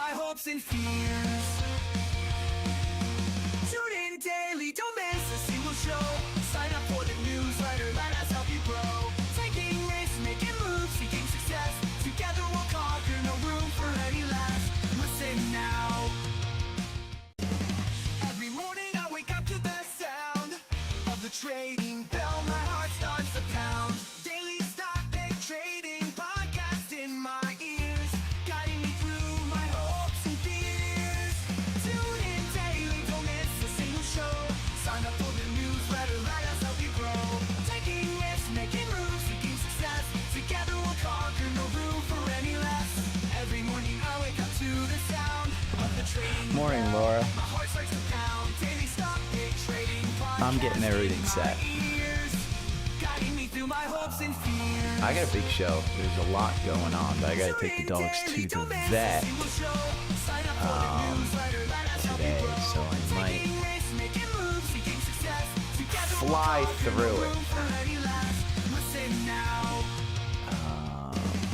my hopes and fears. Tune in daily, don't miss a single show. Sign up for the newsletter, let us help you grow. Taking risks, making moves, seeking success. Together we'll conquer, no room for any less. Listen now. Every morning I wake up to the sound of the trading bell. My heart starts to pound. Daily stock pick trading podcast in my ears, guiding me through my hopes and fears. Tune in daily, don't miss a single show. Sign up for the newsletter, let us help you grow. Taking risks, making moves, seeking success. Together we'll conquer, no room for any less. Every morning I wake up to the sound of the trading bell. Morning, Laura. My heart starts to pound. Daily stock pick trading podcast. I'm getting everything set. I got a big show. There's a lot going on, but I got to take the dogs to the vet today, so I might fly through it.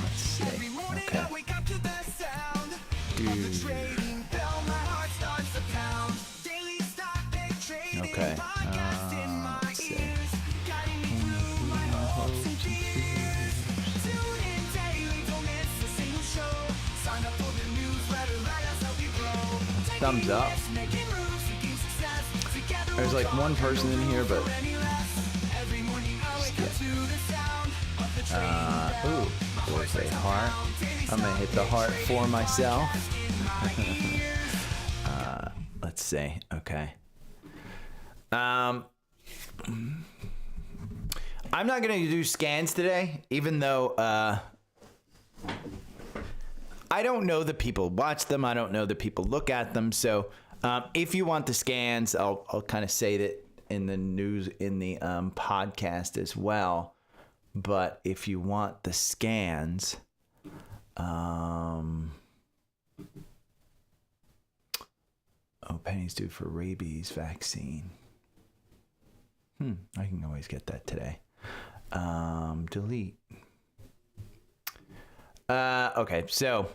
Let's see. Okay. Okay. Let's see. Thumbs up. There's like one person in here, but there's a heart. I'm gonna hit the heart for myself. Let's see. Okay. I'm not gonna do scans today, even though I don't know the people watch them. I don't know the people look at them. So if you want the scans, I'll kind of say that in the news, in the podcast as well. But if you want the scans, pennies due for rabies vaccine. I can always get that today. Delete. Okay, so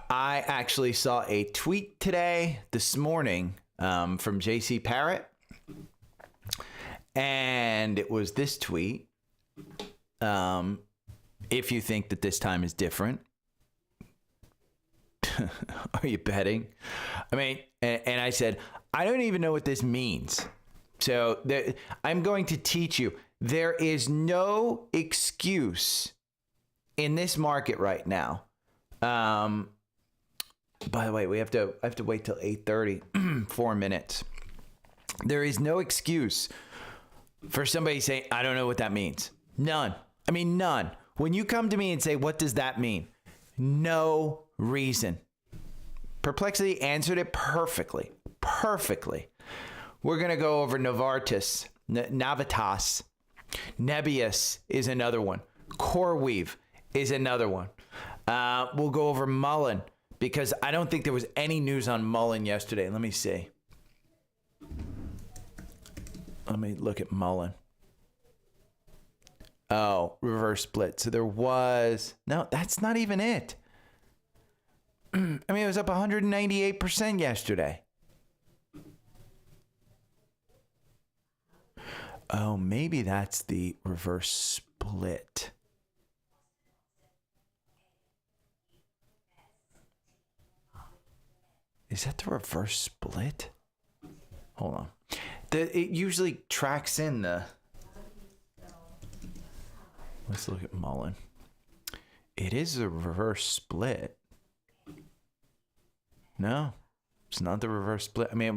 I actually saw a tweet this morning, from JC Parrott, and it was this tweet. If you think that this time is different, are you betting? I mean, and I said, I don't even know what this means. So I'm going to teach you. There is no excuse in this market right now. By the way, I have to wait till 8:30, 4 minutes. There is no excuse for somebody saying, I don't know what that means. None. I mean, none. When you come to me and say, what does that mean? No reason. Perplexity answered it perfectly. We're going to go over Novartis, Navitas. Nebius is another one. CoreWeave is another one. We'll go over Mullen, because I don't think there was any news on Mullen yesterday. Let me see. Let me look at Mullen. Oh, reverse split. So there was... No, that's not even it. I mean, it was up 198% yesterday. Oh, maybe that's the reverse split. Is that the reverse split? Hold on. It usually tracks in the... Let's look at Mullen. It is a reverse split. No, it's not the reverse split. I mean, it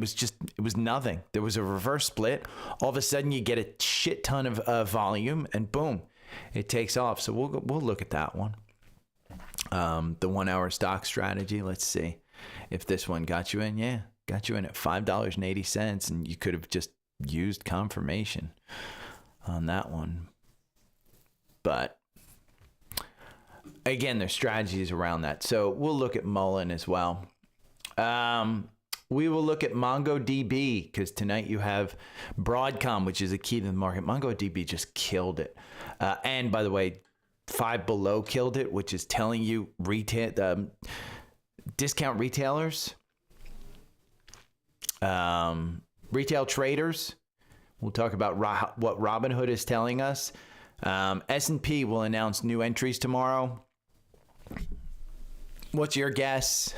was nothing. There was a reverse split. All of a sudden you get a shit ton of volume and boom, it takes off. So we'll look at that one. The 1 hour stock strategy. Let's see if this one got you in. Yeah, got you in at $5.80, and you could have just used confirmation on that one. But again, there's strategies around that. So we'll look at Mullen as well. We will look at MongoDB, because tonight you have Broadcom, which is a key to the market. MongoDB just killed it. And by the way, Five Below killed it, which is telling you retail discount retailers, retail traders. We'll talk about what Robinhood is telling us. S&P will announce new entries tomorrow. What's your guess?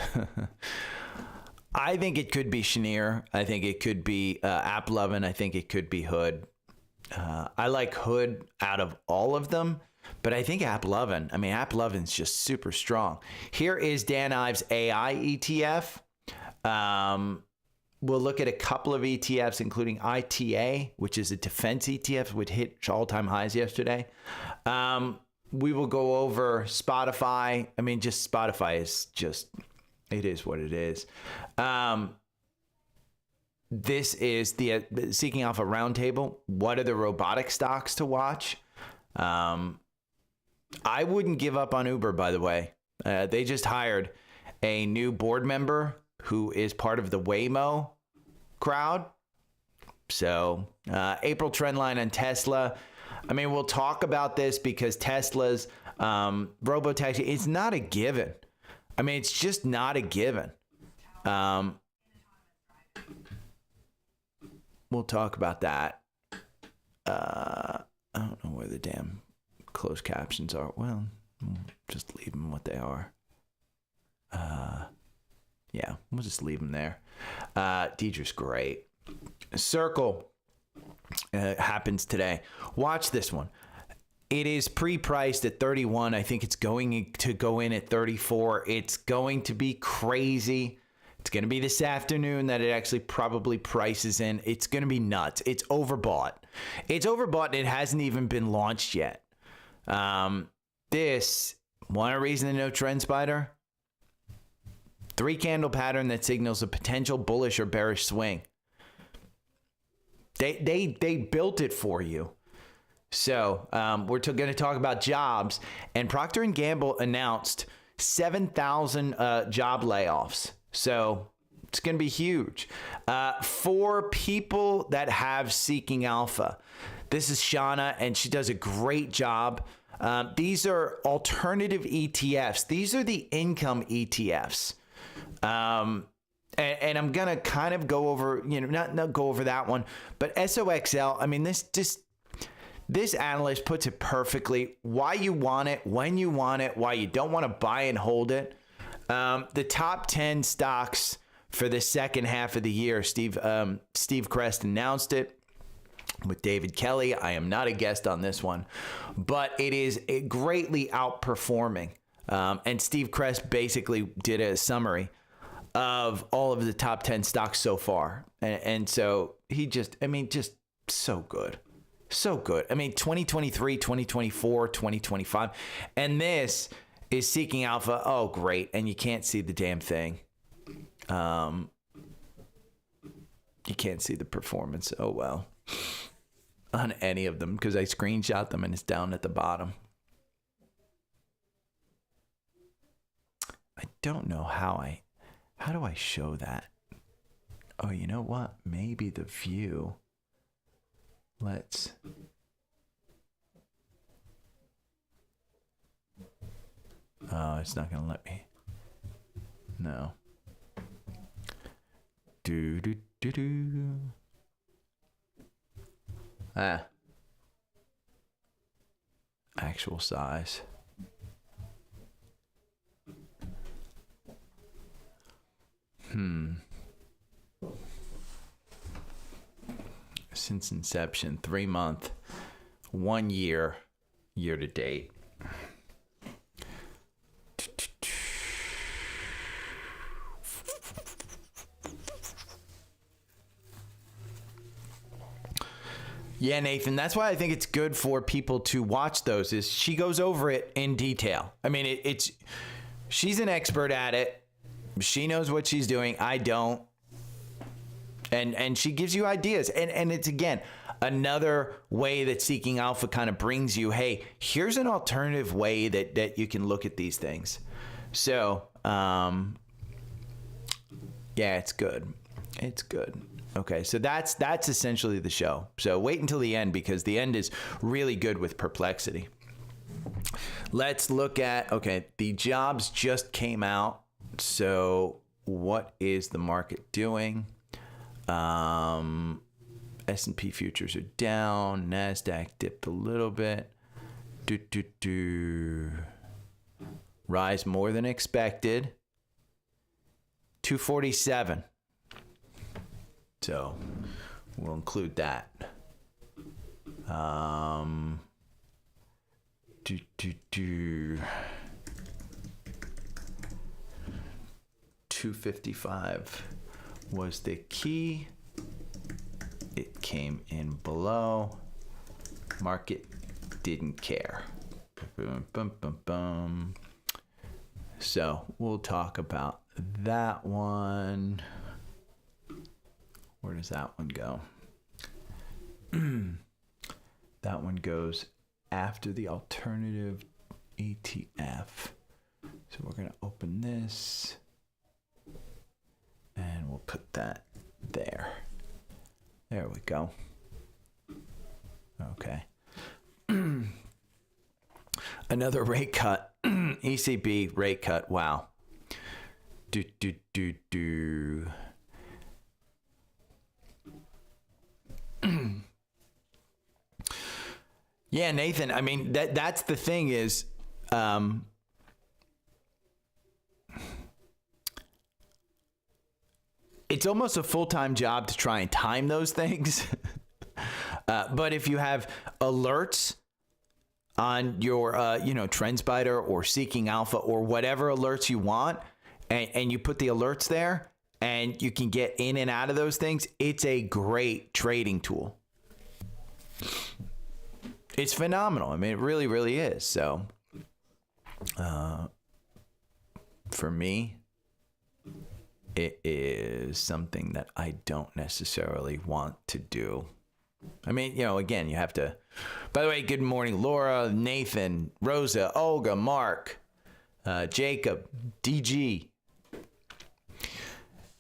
I think it could be Cheniere. I think it could be AppLovin. I think it could be Hood. I like Hood out of all of them, but I think AppLovin's just super strong. Here is Dan Ives' AI ETF. We'll look at a couple of ETFs, including ITA, which is a defense ETF, which hit all-time highs yesterday. We will go over Spotfiy. Spotfiy is just, it is what it is. This is the Seeking Alpha Roundtable. What are the robotic stocks to watch? I wouldn't give up on Uber, by the way. They just hired a new board member who is part of the Waymo crowd. So April trend line on Tesla. We'll talk about this because Tesla's robotaxi is not a given. It's just not a given. We'll talk about that. I don't know where the damn closed captions are. Well, just leave them what they are. Yeah, we'll just leave them there. Deidre's great. Circle happens today. Watch this one. It is pre-priced at 31. I think it's going to go in at 34. It's going to be crazy. It's going to be this afternoon that it actually probably prices in. It's going to be nuts. It's overbought. It's overbought and it hasn't even been launched yet. This, want a reason to know Trendspider? 3-candle pattern that signals a potential bullish or bearish swing. They built it for you. So we're going to talk about jobs. And Proctor Gamble announced 7,000 job layoffs. So it's going to be huge. For people that have Seeking Alpha, this is Shauna, and she does a great job. These are alternative ETFs. These are the income ETFs. And I'm going to kind of go over, not go over that one, but SOXL, this analyst puts it perfectly. Why you want it, when you want it, why you don't want to buy and hold it. The top 10 stocks for the second half of the year, Steve Crest announced it with David Kelly. I am not a guest on this one, but it is greatly outperforming. And Steve Crest basically did a summary of all of the top 10 stocks so far. And so he just so good. So good. 2023, 2024, 2025. And this is Seeking Alpha. Oh, great. And you can't see the damn thing. You can't see the performance. Oh, well. On any of them because I screenshot them and it's down at the bottom. I don't know how do I show that? Oh, you know what? Maybe the view. Let's. Oh, it's not going to let me. No. Do. Actual size. Since inception, 3 month, 1 year, year to date. Yeah, Nathan, that's why I think it's good for people to watch those. Is she goes over it in detail. She's an expert at it. She knows what she's doing. I don't. And she gives you ideas. And it's, again, another way that Seeking Alpha kind of brings you, hey, here's an alternative way that you can look at these things. So, yeah, it's good. It's good. Okay, so that's essentially the show. So wait until the end because the end is really good with Perplexity. Let's look at, okay, the jobs just came out. So what is the market doing? S&P futures are down. Nasdaq dipped a little bit. Rise more than expected. 247. So we'll include that. 255 was the key. It came in below. Market didn't care. Boom, boom, boom, boom. So we'll talk about that one. Where does that one go? That one goes after the alternative ETF. So we're going to open this and we'll put that there. There we go. Okay. Another rate cut. ECB rate cut. Wow. Yeah, Nathan, I mean, that's the thing is, it's almost a full-time job to try and time those things. But if you have alerts on your, Trendspider or Seeking Alpha or whatever alerts you want, and you put the alerts there and you can get in and out of those things, it's a great trading tool. It's phenomenal. I mean, it really, really is. So, for me, it is something that I don't necessarily want to do. I mean, again, you have to. By the way, good morning, Laura, Nathan, Rosa, Olga, Mark, Jacob, DG.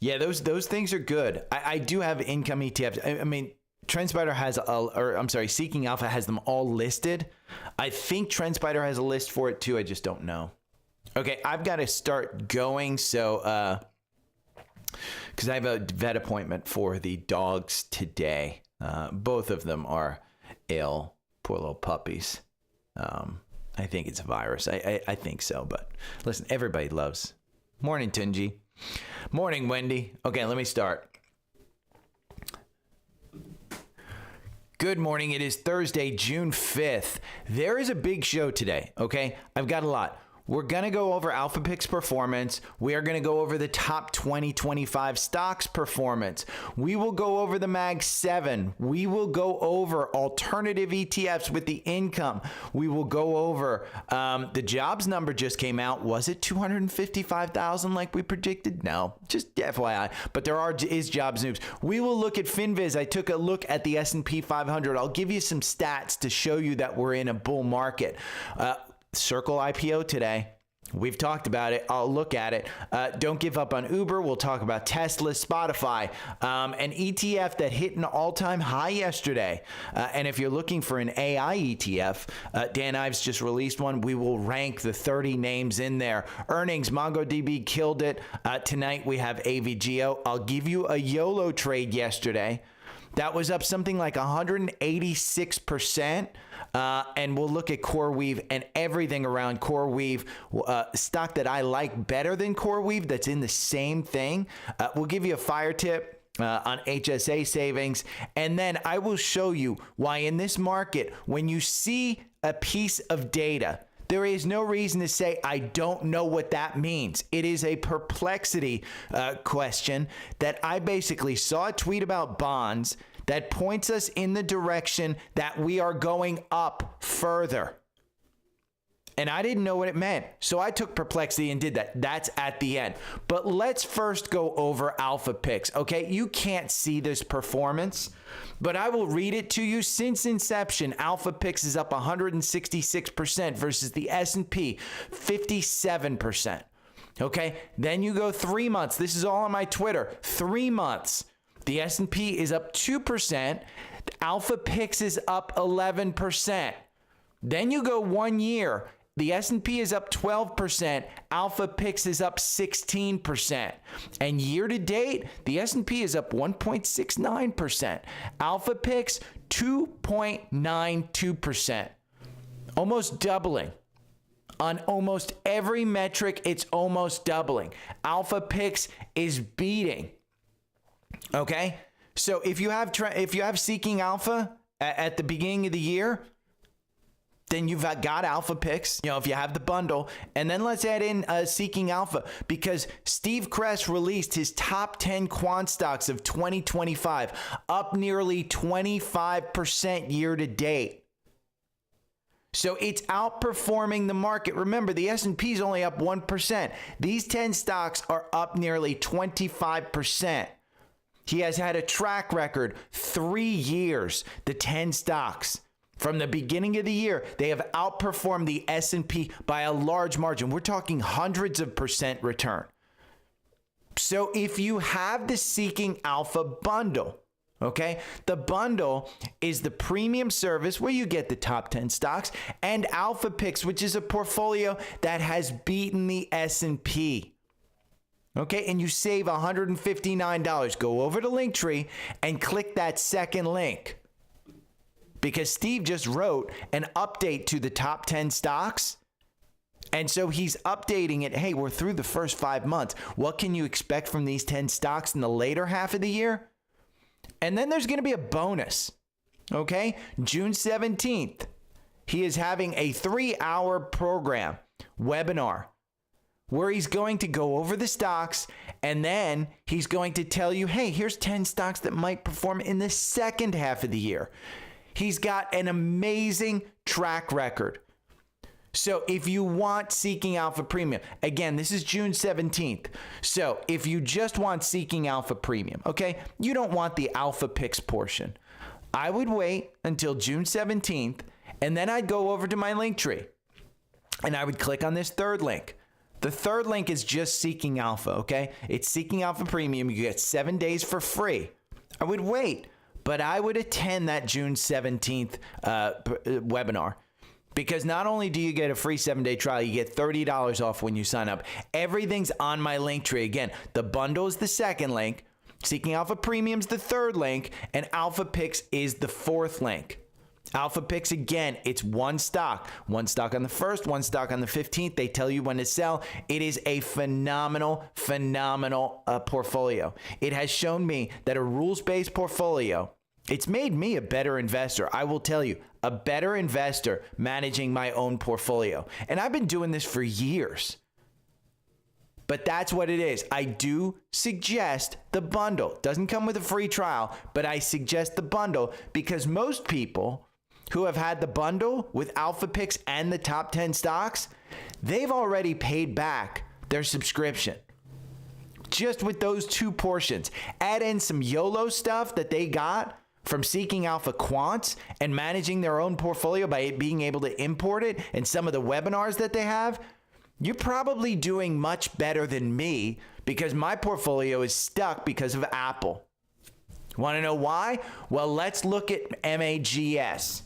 Yeah, those things are good. I do have income ETFs. I mean, Trendspider has, Seeking Alpha has them all listed. I think Trendspider has a list for it too. I just don't know. Okay, I've got to start going. So, because I have a vet appointment for the dogs today. Both of them are ill. Poor little puppies. I think it's a virus. I think so. But listen, everybody loves. Morning, Tunji. Morning, Wendy. Okay, let me start. Good morning. It is Thursday, June 5th. There is a big show today, okay? I've got a lot. We're going to go over AlphaPix performance. We are going to go over the top 2025 stocks performance. We will go over the Mag 7. We will go over alternative ETFs with the income. We will go over the jobs number just came out. Was it 255,000 like we predicted? No, just FYI. But there is jobs news. We will look at FinViz. I took a look at the S&P 500. I'll give you some stats to show you that we're in a bull market. Circle IPO today. We've talked about it. I'll look at it. Don't give up on Uber. We'll talk about Tesla, Spotfiy, an ETF that hit an all-time high yesterday. And if you're looking for an AI ETF, Dan Ives just released one. We will rank the 30 names in there. Earnings, MongoDB killed it. Tonight we have AVGO. I'll give you a YOLO trade yesterday. That was up something like 186%. And we'll look at CoreWeave and everything around CoreWeave, stock that I like better than CoreWeave that's in the same thing. We'll give you a fire tip on HSA savings. And then I will show you why in this market, when you see a piece of data, there is no reason to say, I don't know what that means. It is a perplexity question that I basically saw a tweet about bonds that points us in the direction that we are going up further. And I didn't know what it meant. So I took perplexity and did that. That's at the end. But let's first go over AlphaPix, okay? You can't see this performance, but I will read it to you. Since inception, AlphaPix is up 166% versus the S&P 57%. Okay? Then you go 3 months. This is all on my Twitter. 3 months. The S&P is up 2%. AlphaPix is up 11%. Then you go 1 year. The S&P is up 12%. Alpha Pix is up 16%. And year to date, the S&P is up 1.69%. Alpha Pix 2.92%. Almost doubling. On almost every metric, it's almost doubling. Alpha Pix is beating. Okay? So if you have Seeking Alpha at the beginning of the year, then you've got Alpha Pix, if you have the bundle. And then let's add in Seeking Alpha, because Steve Kress released his top 10 quant stocks of 2025, up nearly 25% year to date. So it's outperforming the market. Remember, the S&P is only up 1%. These 10 stocks are up nearly 25%. He has had a track record 3 years, the 10 stocks. From the beginning of the year, they have outperformed the S&P by a large margin. We're talking hundreds of % return. So if you have the Seeking Alpha bundle, okay, the bundle is the premium service where you get the top 10 stocks, and Alpha Pix, which is a portfolio that has beaten the S&P. Okay, and you save $159. Go over to Linktree and click that second link, because Steve just wrote an update to the top 10 stocks. And so he's updating it. Hey, we're through the first 5 months. What can you expect from these 10 stocks in the later half of the year? And then there's going to be a bonus. Okay, June 17th, he is having a 3-hour program webinar where he's going to go over the stocks, and then he's going to tell you, hey, here's 10 stocks that might perform in the second half of the year. He's got an amazing track record. So if you want Seeking Alpha Premium, again, this is June 17th. So if you just want Seeking Alpha Premium, okay, you don't want the Alpha Pix portion, I would wait until June 17th, and then I'd go over to my Linktree, and I would click on this third link. The third link is just Seeking Alpha, okay? It's Seeking Alpha Premium. You get 7 days for free. I would wait, but I would attend that June 17th webinar, because not only do you get a free 7-day trial, you get $30 off when you sign up. Everything's on my Linktree. Again, the bundle is the second link, Seeking Alpha Premium is the third link, and Alpha Pix is the fourth link. Alpha Pix, again, it's one stock on the 1st, one stock on the 15th. They tell you when to sell. It is a phenomenal portfolio. It has shown me that a rules-based portfolio, it's made me a better investor. I will tell you, a better investor managing my own portfolio. And I've been doing this for years. But that's what it is. I do suggest the bundle. Doesn't come with a free trial, but I suggest the bundle because most people who have had the bundle with Alpha Pix and the top 10 stocks, they've already paid back their subscription. Just with those two portions. Add in some YOLO stuff that they got from Seeking Alpha Quant and managing their own portfolio by being able to import it, and some of the webinars that they have, you're probably doing much better than me, because my portfolio is stuck because of Apple. Want to know why? Well, let's look at MAGS,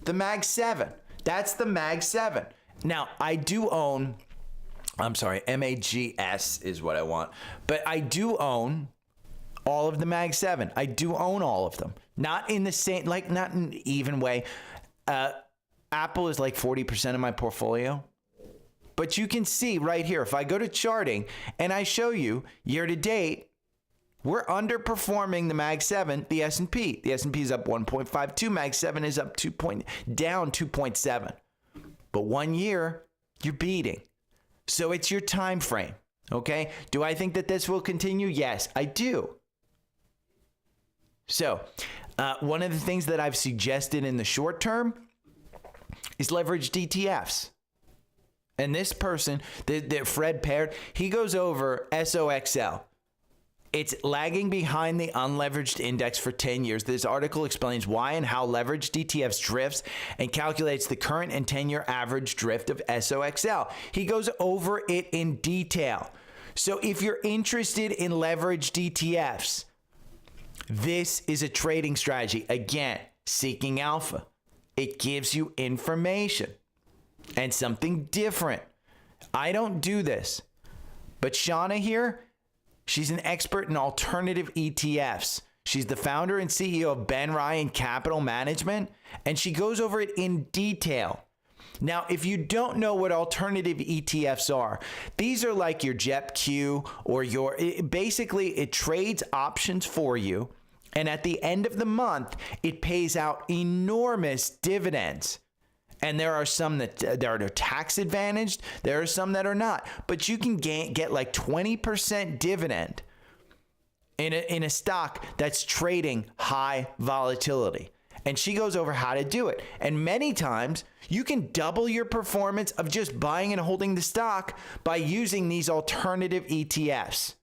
the MAG 7. That's the MAG 7. Now, I do own, MAGS is what I want, but I do own all of the MAG 7. I do own all of them. Not in the same, not in an even way. Apple is like 40% of my portfolio. But you can see right here, if I go to charting and I show you year to date, we're underperforming the MAG 7, the S&P. The S&P is up 1.52. MAG 7 is up down 2.7. But 1 year, you're beating. So it's your time frame, okay? Do I think that this will continue? Yes, I do. So one of the things that I've suggested in the short term is leveraged ETFs. And this person, the Fred Parrott, he goes over SOXL. It's lagging behind the unleveraged index for 10 years. This article explains why and how leveraged ETFs drifts and calculates the current and 10-year average drift of SOXL. He goes over it in detail. So if you're interested in leveraged ETFs, this is a trading strategy. Again, Seeking Alpha. It gives you information and something different. I don't do this, but Shauna here, she's an expert in alternative ETFs. She's the founder and CEO of Ben Ryan Capital Management, and she goes over it in detail. Now, if you don't know what alternative ETFs are, these are like your JEPQ or basically it trades options for you. And at the end of the month, it pays out enormous dividends. And there are some that are tax advantaged. There are some that are not. But you can get like 20% dividend in a stock that's trading high volatility. And she goes over how to do it. And many times you can double your performance of just buying and holding the stock by using these alternative ETFs.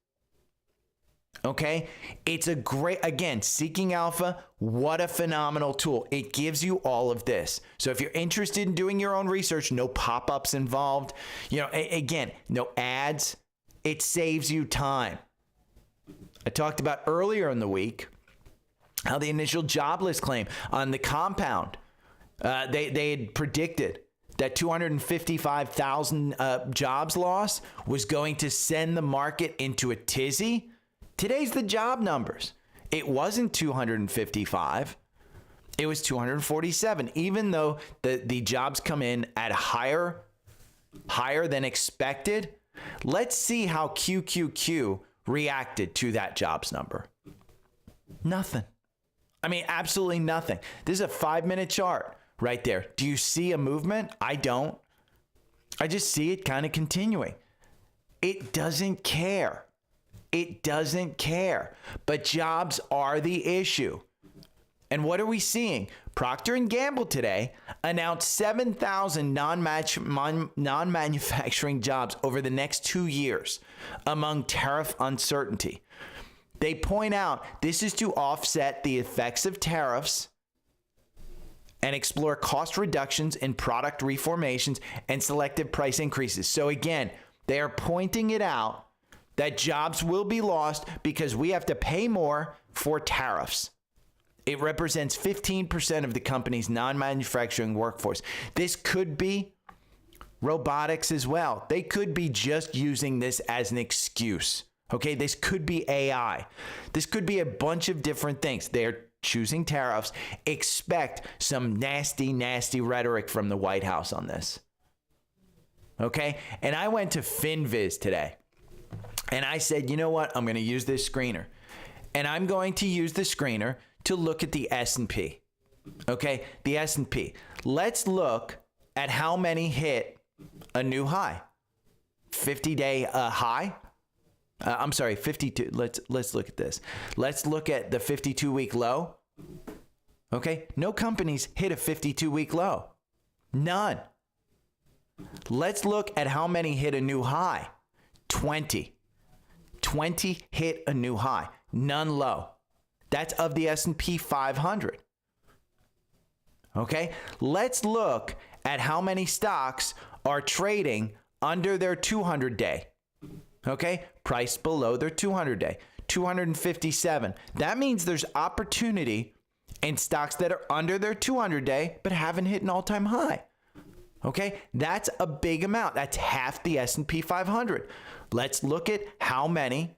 Okay, it's a great, again, Seeking Alpha, what a phenomenal tool. It gives you all of this. So if you're interested in doing your own research, no pop-ups involved, again, no ads, it saves you time. I talked about earlier in the week how the initial jobless claim on the compound, they had predicted that 255,000 jobs lost was going to send the market into a tizzy. Today's the job numbers. It wasn't 255. It was 247, even though the jobs come in at higher than expected. Let's see how QQQ reacted to that jobs number. Nothing. I mean, absolutely nothing. This is a 5-minute chart right there. Do you see a movement? I don't. I just see it kind of continuing. It doesn't care. It doesn't care. But jobs are the issue. And what are we seeing? Procter Gamble today announced 7,000 non-manufacturing jobs over the next 2 years among tariff uncertainty. They point out this is to offset the effects of tariffs and explore cost reductions in product reformations and selective price increases. So again, they are pointing it out that jobs will be lost because we have to pay more for tariffs. It represents 15% of the company's non-manufacturing workforce. This could be robotics as well. They could be just using this as an excuse. Okay, this could be AI. This could be a bunch of different things. They're choosing tariffs. Expect some nasty, nasty rhetoric from the White House on this. Okay, and I went to FinViz today. And I said, you know what? I'm going to use this screener. And I'm going to use the screener to look at the S&P. Okay, the S&P. Let's look at how many hit a new high. 50-day high. I'm sorry, 52. Let's look at this. Let's look at the 52-week low. Okay, no companies hit a 52-week low. None. Let's look at how many hit a new high. 20. 20 hit a new high, none low. That's of the S&P 500. Okay, let's look at how many stocks are trading under their 200-day. Okay, priced below their 200-day, 257. That means there's opportunity in stocks that are under their 200-day but haven't hit an all-time high. Okay, that's a big amount. That's half the S&P 500. Let's look at how many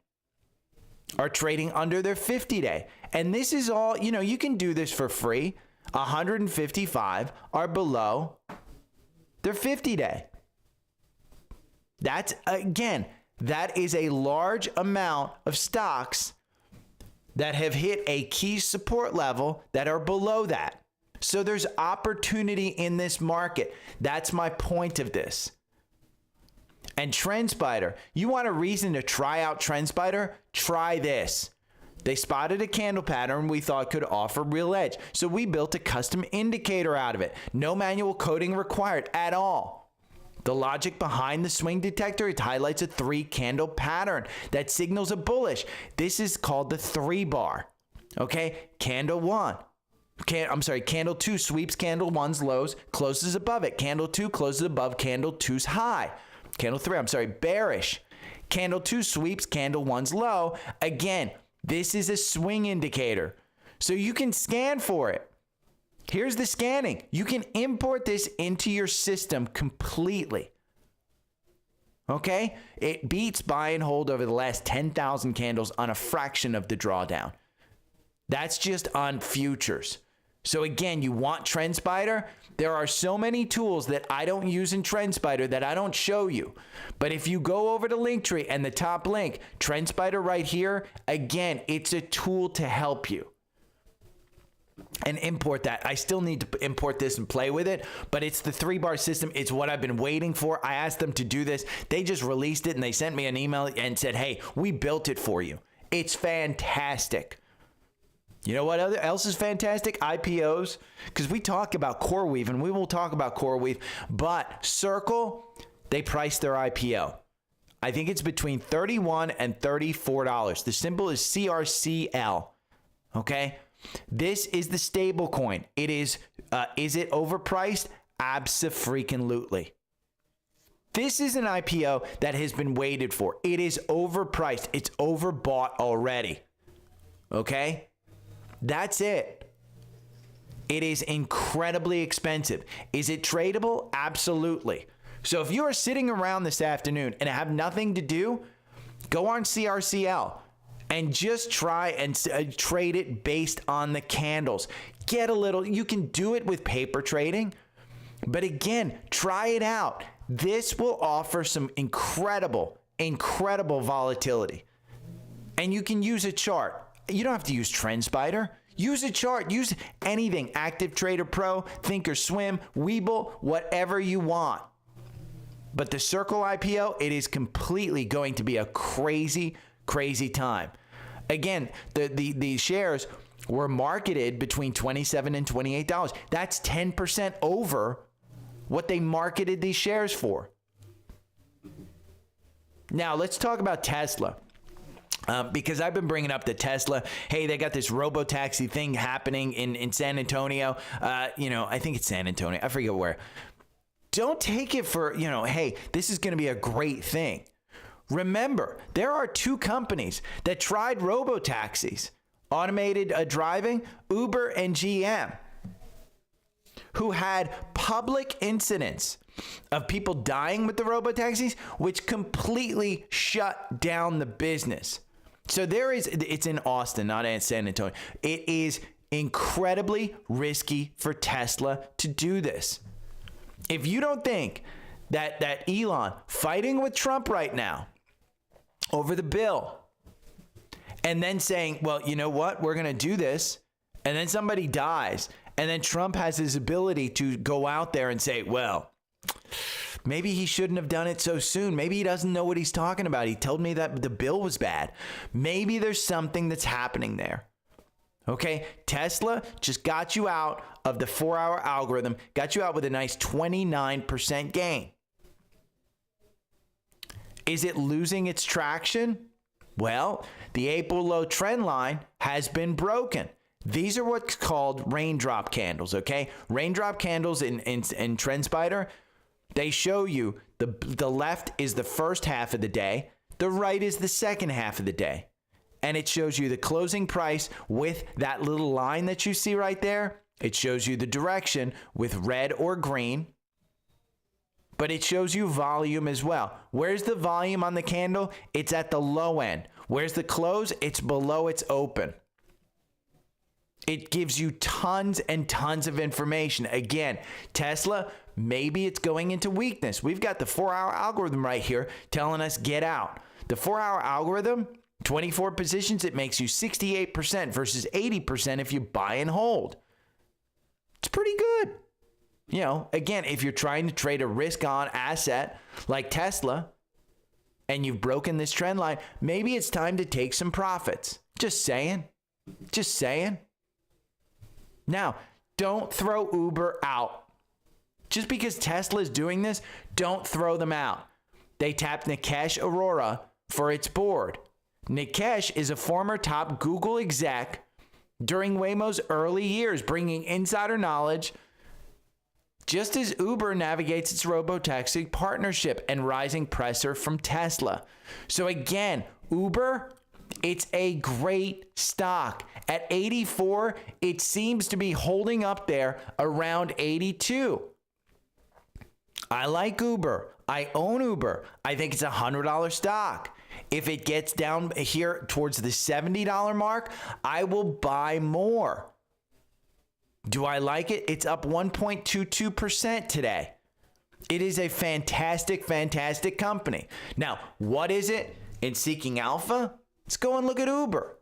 are trading under their 50-day. And this is all, you can do this for free. 155 are below their 50-day. That's, again, that is a large amount of stocks that have hit a key support level that are below that. So there's opportunity in this market. That's my point of this. And Trendspider, you want a reason to try out Trendspider? Try this. They spotted a candle pattern we thought could offer real edge. So we built a custom indicator out of it. No manual coding required at all. The logic behind the swing detector, it highlights a 3-candle pattern that signals a bullish. This is called the 3-bar. Okay, candle 1. Candle 2 sweeps candle 1's lows, closes above it. Candle 2 closes above candle 2's high. Candle 3, bearish. Candle 2 sweeps candle 1's low. Again, this is a swing indicator. So you can scan for it. Here's the scanning. You can import this into your system completely. Okay? It beats buy and hold over the last 10,000 candles on a fraction of the drawdown. That's just on futures. So again, you want Trendspider? There are so many tools that I don't use in Trendspider that I don't show you. But if you go over to Linktree and the top link, Trendspider right here, again, it's a tool to help you. And import that. I still need to import this and play with it, but it's the 3-bar system. It's what I've been waiting for. I asked them to do this. They just released it and they sent me an email and said, hey, we built it for you. It's fantastic. You know what else is fantastic? IPOs, because we talk about CoreWeave and we will talk about CoreWeave, but Circle, they priced their IPO. I think it's between $31 and $34. The symbol is CRCL. Okay? This is the stable coin. It is it overpriced? Abso-freaking-lutely. This is an IPO that has been waited for. It is overpriced. It's overbought already. Okay? That's it. It is incredibly expensive. Is it tradable? Absolutely. So if you are sitting around this afternoon and have nothing to do, go on CRCL and just try and trade it based on the candles. Get a little, you can do it with paper trading, but again, try it out. This will offer some incredible volatility. And you can use a chart. You don't have to use Trendspider. Use a chart. Use anything. Active Trader Pro, Thinkorswim, Webull, whatever you want. But the Circle IPO, it is completely going to be a crazy time. Again, the shares were marketed between $27 and $28. That's 10% over what they marketed these shares for. Now, let's talk about Tesla. Because I've been bringing up the Tesla. Hey, they got this robo-taxi thing happening in San Antonio. I think it's San Antonio. I forget where. Don't take it for, hey, this is going to be a great thing. Remember, there are 2 companies that tried robo-taxis, automated driving, Uber and GM, who had public incidents of people dying with the robo-taxis, which completely shut down the business. So it's in Austin, not in San Antonio. It is incredibly risky for Tesla to do this. If you don't think that Elon fighting with Trump right now over the bill and then saying, well, you know what, we're going to do this, and then somebody dies, and then Trump has his ability to go out there and say, well, maybe he shouldn't have done it so soon. Maybe he doesn't know what he's talking about. He told me that the bill was bad. Maybe there's something that's happening there. Okay, Tesla just got you out of the 4-hour algorithm, got you out with a nice 29% gain. Is it losing its traction? Well, the April low trend line has been broken. These are what's called raindrop candles, okay? Raindrop candles in Trendspider, they show you the left is the first half of the day, the right is the second half of the day. And it shows you the closing price with that little line that you see right there. It shows you the direction with red or green. But it shows you volume as well. Where's the volume on the candle? It's at the low end. Where's the close? It's below its open. It gives you tons and tons of information. Again, Tesla, maybe it's going into weakness. We've got the 4-hour algorithm right here telling us get out. The 4-hour algorithm, 24 positions, it makes you 68% versus 80% if you buy and hold. It's pretty good. Again, if you're trying to trade a risk-on asset like Tesla and you've broken this trend line, maybe it's time to take some profits. Just saying. Now, don't throw Uber out. Just because Tesla is doing this, don't throw them out. They tapped Nikesh Arora for its board. Nikesh is a former top Google exec during Waymo's early years, bringing insider knowledge, just as Uber navigates its robo-taxi partnership and rising pressure from Tesla. So again, Uber, It's a great stock. At 84, it seems to be holding up there around 82. I like Uber. I own Uber. I think it's a $100 stock. If it gets down here towards the $70 mark, I will buy more. Do I like it? It's up 1.22% today. It is a fantastic, fantastic company. Now, what is it in Seeking Alpha? Let's go and look at Uber.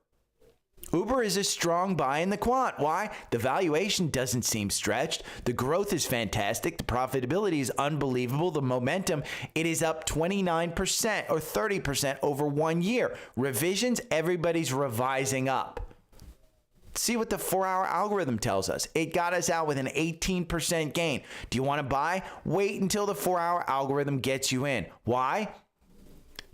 Uber is a strong buy in the quant. Why? The valuation doesn't seem stretched. The growth is fantastic. The profitability is unbelievable. The momentum, it is up 29% or 30% over 1 year. Revisions, everybody's revising up. See what the 4-hour algorithm tells us. It got us out with an 18% gain. Do you want to buy? Wait until the 4-hour algorithm gets you in. Why?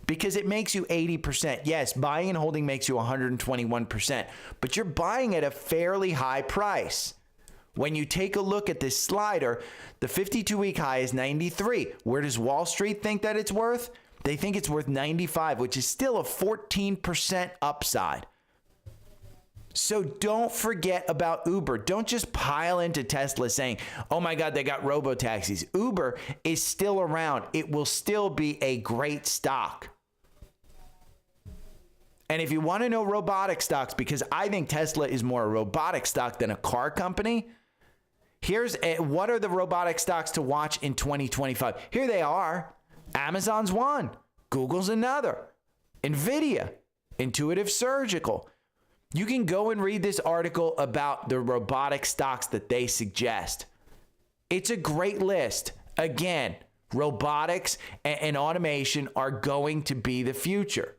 Because it makes you 80%. Yes, buying and holding makes you 121%, but you're buying at a fairly high price. When you take a look at this slider, the 52-week high is 93. Where does Wall Street think that it's worth? They think it's worth 95, which is still a 14% upside. So don't forget about Uber. Don't just pile into Tesla saying, oh my God, they got robo-taxis. Uber is still around. It will still be a great stock. And if you want to know robotic stocks, because I think Tesla is more a robotic stock than a car company, what are the robotic stocks to watch in 2025? Here they are. Amazon's one. Google's another. Nvidia, Intuitive Surgical. You can go and read this article about the robotic stocks that they suggest. It's a great list. Again, robotics and automation are going to be the future.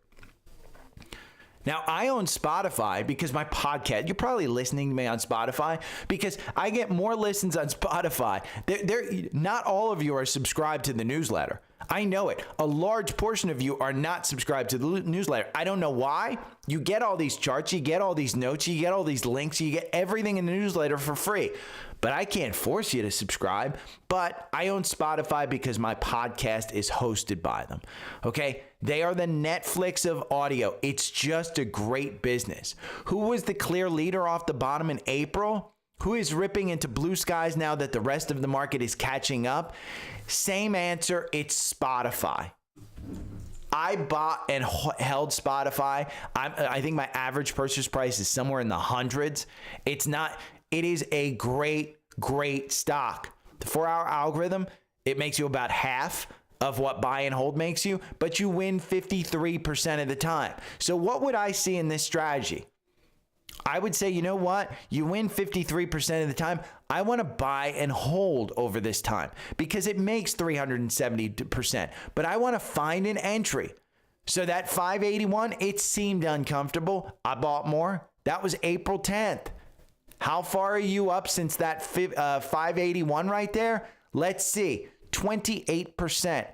Now, I own Spotfiy because my podcast, you're probably listening to me on Spotfiy because I get more listens on Spotfiy. Not all of you are subscribed to the newsletter. I know it. A large portion of you are not subscribed to the newsletter. I don't know why. You get all these charts, you get all these notes, you get all these links, you get everything in the newsletter for free. But I can't force you to subscribe. But I own Spotfiy because my podcast is hosted by them. Okay? They are the Netflix of audio. It's just a great business. Who was the clear leader off the bottom in April? Who is ripping into blue skies now that the rest of the market is catching up? Same answer, it's Spotfiy. I bought and held Spotfiy. I think my average purchase price is somewhere in the hundreds. It is a great, great stock. The 4-hour algorithm, it makes you about half of what buy and hold makes you, but you win 53% of the time. So what would I see in this strategy? I would say, you know what? You win 53% of the time. I want to buy and hold over this time because it makes 370%. But I want to find an entry. So that 581, it seemed uncomfortable. I bought more. That was April 10th. How far are you up since that 581 right there? Let's see. 28%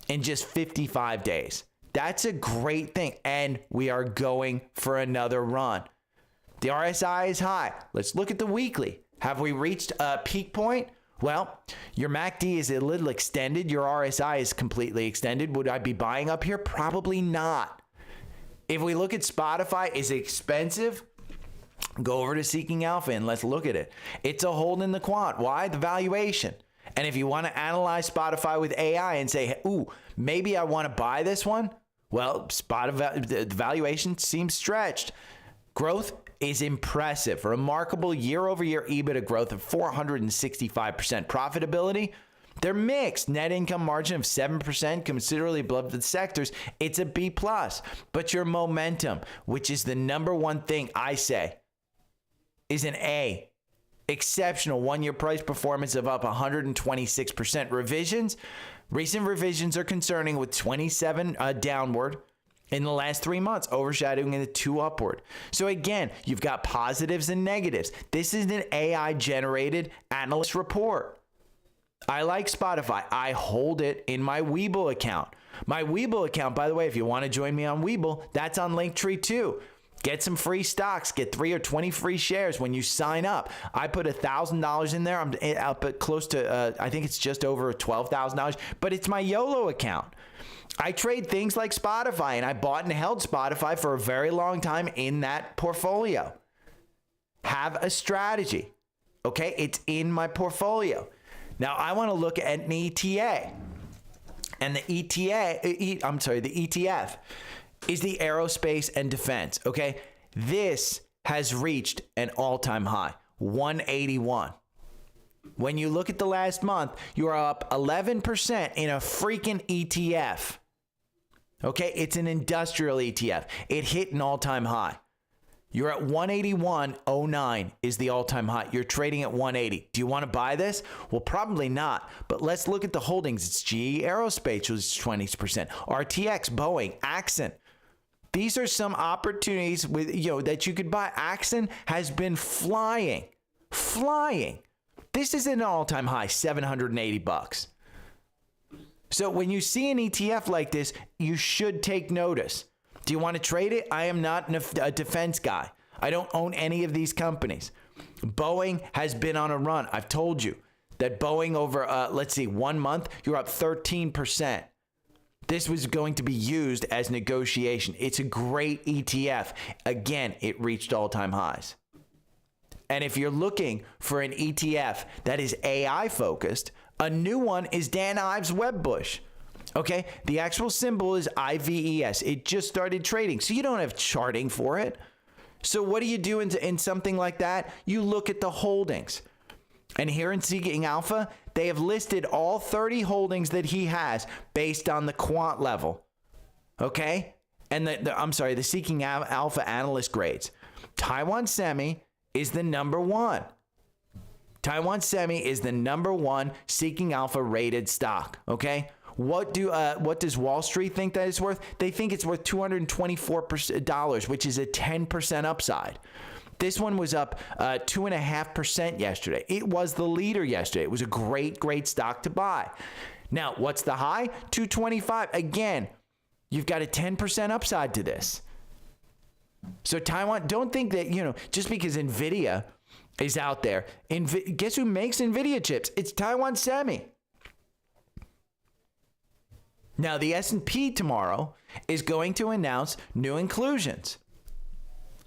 in just 55 days. That's a great thing. And we are going for another run. The RSI is high. Let's look at the weekly. Have we reached a peak point? Well, your MACD is a little extended. Your RSI is completely extended. Would I be buying up here? Probably not. If we look at Spotfiy, is it expensive? Go over to Seeking Alpha and let's look at it. It's a hold in the quant. Why? The valuation. And if you want to analyze Spotfiy with AI and say, ooh, maybe I want to buy this one. Well, the valuation seems stretched. Growth is impressive. Remarkable year-over-year EBITDA growth of 465%. Profitability, they're mixed. Net income margin of 7%, considerably above the sectors. It's a B+. But your momentum, which is the number one thing I say, is an A. Exceptional one-year price performance of up 126%. Revisions, recent revisions are concerning with 27 downward in the last 3 months, overshadowing the 2 upward. So again, you've got positives and negatives. This is an AI-generated analyst report. I like Spotfiy. I hold it in my Webull account. My Webull account, by the way, if you want to join me on Webull, that's on Linktree too. Get some free stocks. Get 3 or 20 free shares when you sign up. I put $1,000 in there. I'm up at close to, I think it's just over $12,000, but it's my YOLO account. I trade things like Spotfiy, and I bought and held Spotfiy for a very long time in that portfolio. Have a strategy. Okay, it's in my portfolio. Now I want to look at an ETA, and the ETF is the Aerospace and Defense. Okay, this has reached an all-time high, 181. When you look at the last month, you are up 11% in a freaking ETF. Okay, it's an industrial ETF. It hit an all-time high. You're at 181.09 is the all-time high. You're trading at 180. Do you want to buy this? Well, probably not. But let's look at the holdings. It's GE Aerospace, which is 20%. RTX, Boeing, Axon. These are some opportunities with that you could buy. Axon has been flying. This is an all-time high, $780. So when you see an ETF like this, you should take notice. Do you want to trade it? I am not a defense guy. I don't own any of these companies. Boeing has been on a run. I've told you that Boeing over, 1 month, you're up 13%. This was going to be used as negotiation. It's a great ETF. Again, it reached all-time highs. And if you're looking for an ETF that is AI focused, a new one is Dan Ives Webbush. Okay, the actual symbol is IVES. It just started trading, so you don't have charting for it. So what do you do in something like that? You look at the holdings. And here in Seeking Alpha, they have listed all 30 holdings that he has based on the quant level. Okay? And the Seeking Alpha analyst grades. Taiwan Semi is the number one. Taiwan Semi is the number one Seeking Alpha rated stock. Okay? What does Wall Street think that it's worth? They think it's worth $224, which is a 10% upside. This one was up 2.5% yesterday. It was the leader yesterday. It was a great stock to buy. Now, what's the high? 225. Again, you've got a 10% upside to this. So Taiwan, don't think that, just because Nvidia is out there, guess who makes Nvidia chips? It's Taiwan Semi. Now, the S&P tomorrow is going to announce new inclusions.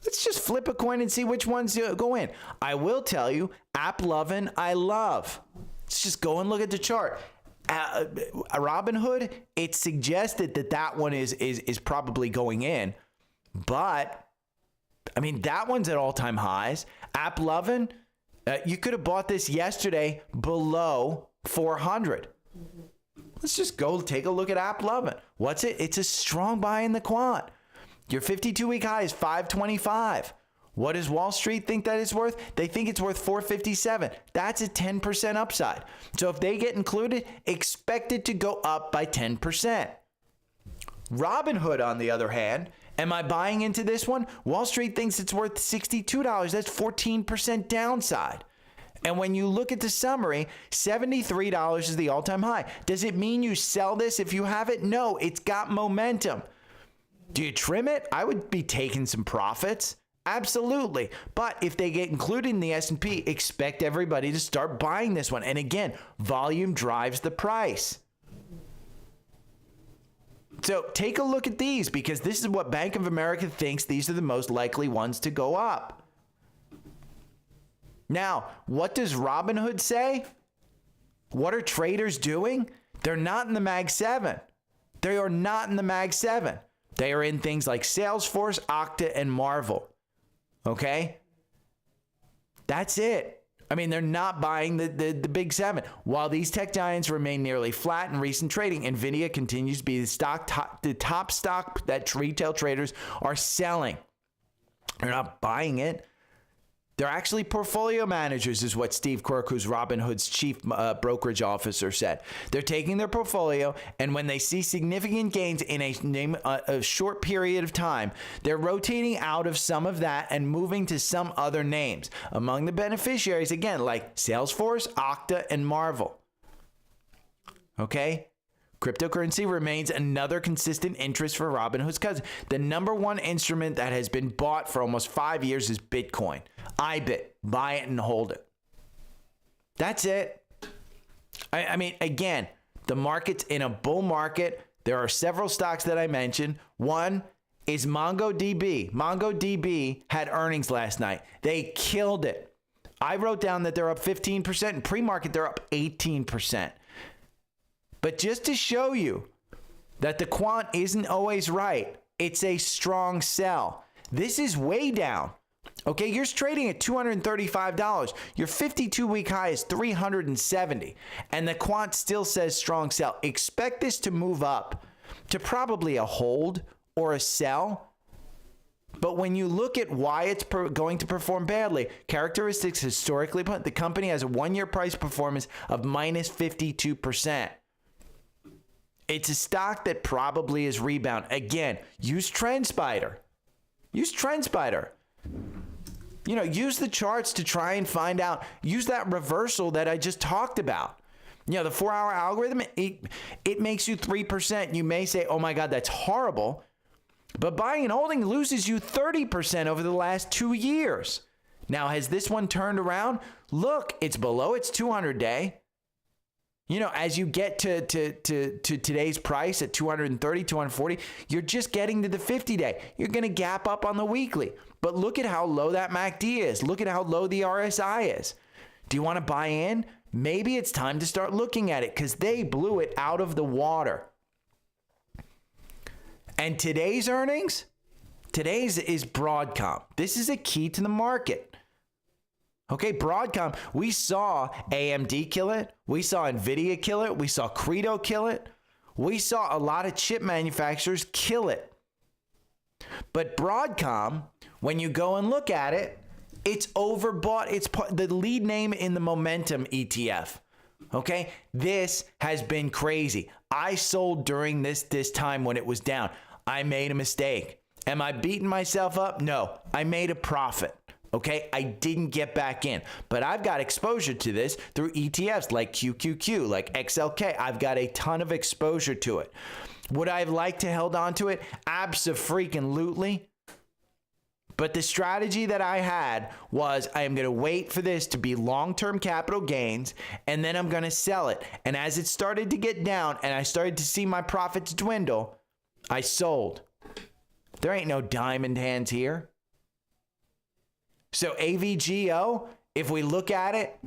Let's just flip a coin and see which ones go in. I will tell you, AppLovin, I love. Let's just go and look at the chart. Robinhood, it suggested that one is probably going in. But, I mean, that one's at all-time highs. AppLovin, you could have bought this yesterday below 400. Let's just go take a look at AppLovin. What's it? It's a strong buy in the quant. Your 52-week high is 525. What does Wall Street think that it's worth? They think it's worth 457. That's a 10% upside. So if they get included, expect it to go up by 10%. Robinhood, on the other hand, am I buying into this one? Wall Street thinks it's worth $62. That's 14% downside. And when you look at the summary, $73 is the all-time high. Does it mean you sell this if you have it? No, it's got momentum. Do you trim it? I would be taking some profits. Absolutely. But if they get included in the S&P, expect everybody to start buying this one. And again, volume drives the price. So take a look at these, because this is what Bank of America thinks these are the most likely ones to go up. Now, what does Robinhood say? What are traders doing? They're not in the Mag 7. They are not in the Mag 7. They are in things like Salesforce, Okta, and Marvel. Okay? That's it. I mean, they're not buying the big seven. While these tech giants remain nearly flat in recent trading, Nvidia continues to be the top stock that retail traders are selling. They're not buying it. They're actually portfolio managers, is what Steve Quirk, who's Robinhood's chief brokerage officer, said. They're taking their portfolio, and when they see significant gains in a short period of time, they're rotating out of some of that and moving to some other names. Among the beneficiaries, again, like Salesforce, Okta, and Marvel. Okay? Cryptocurrency remains another consistent interest for Robinhood's cousin. The number one instrument that has been bought for almost 5 years is Bitcoin. IBIT, buy it and hold it. That's it. I mean, again, the market's in a bull market. There are several stocks that I mentioned. One is MongoDB. MongoDB had earnings last night. They killed it. I wrote down that they're up 15%. In pre-market, they're up 18%. But just to show you that the quant isn't always right, it's a strong sell. This is way down. Okay, you're trading at $235. Your 52-week high is $370. And the quant still says strong sell. Expect this to move up to probably a hold or a sell. But when you look at why it's going to perform badly, characteristics historically, the company has a 1-year price performance of minus 52%. It's a stock that probably is rebound. Again, use Trendspider. Use Trendspider. You know, use the charts to try and find out. Use that reversal that I just talked about. You know, the 4-hour algorithm, it makes you 3%. You may say, oh my God, that's horrible. But buying and holding loses you 30% over the last 2 years. Now, has this one turned around? Look, it's below its 200-day. You know, as you get to today's price at 230, 240, you're just getting to the 50-day. You're going to gap up on the weekly. But look at how low that MACD is. Look at how low the RSI is. Do you want to buy in? Maybe it's time to start looking at it because they blew it out of the water. And today's earnings? Today's is Broadcom. This is a key to the market. Okay, Broadcom, we saw AMD kill it. We saw Nvidia kill it. We saw Credo kill it. We saw a lot of chip manufacturers kill it. But Broadcom, when you go and look at it, it's overbought. It's the lead name in the Momentum ETF. Okay, this has been crazy. I sold during this time when it was down. I made a mistake. Am I beating myself up? No, I made a profit. Okay, I didn't get back in, but I've got exposure to this through ETFs like QQQ, like XLK. I've got a ton of exposure to it. Would I have liked to held on to it? Abso-freaking-lutely. But the strategy that I had was I am going to wait for this to be long-term capital gains, and then I'm going to sell it. And as it started to get down and I started to see my profits dwindle, I sold. There ain't no diamond hands here. So AVGO, if we look at it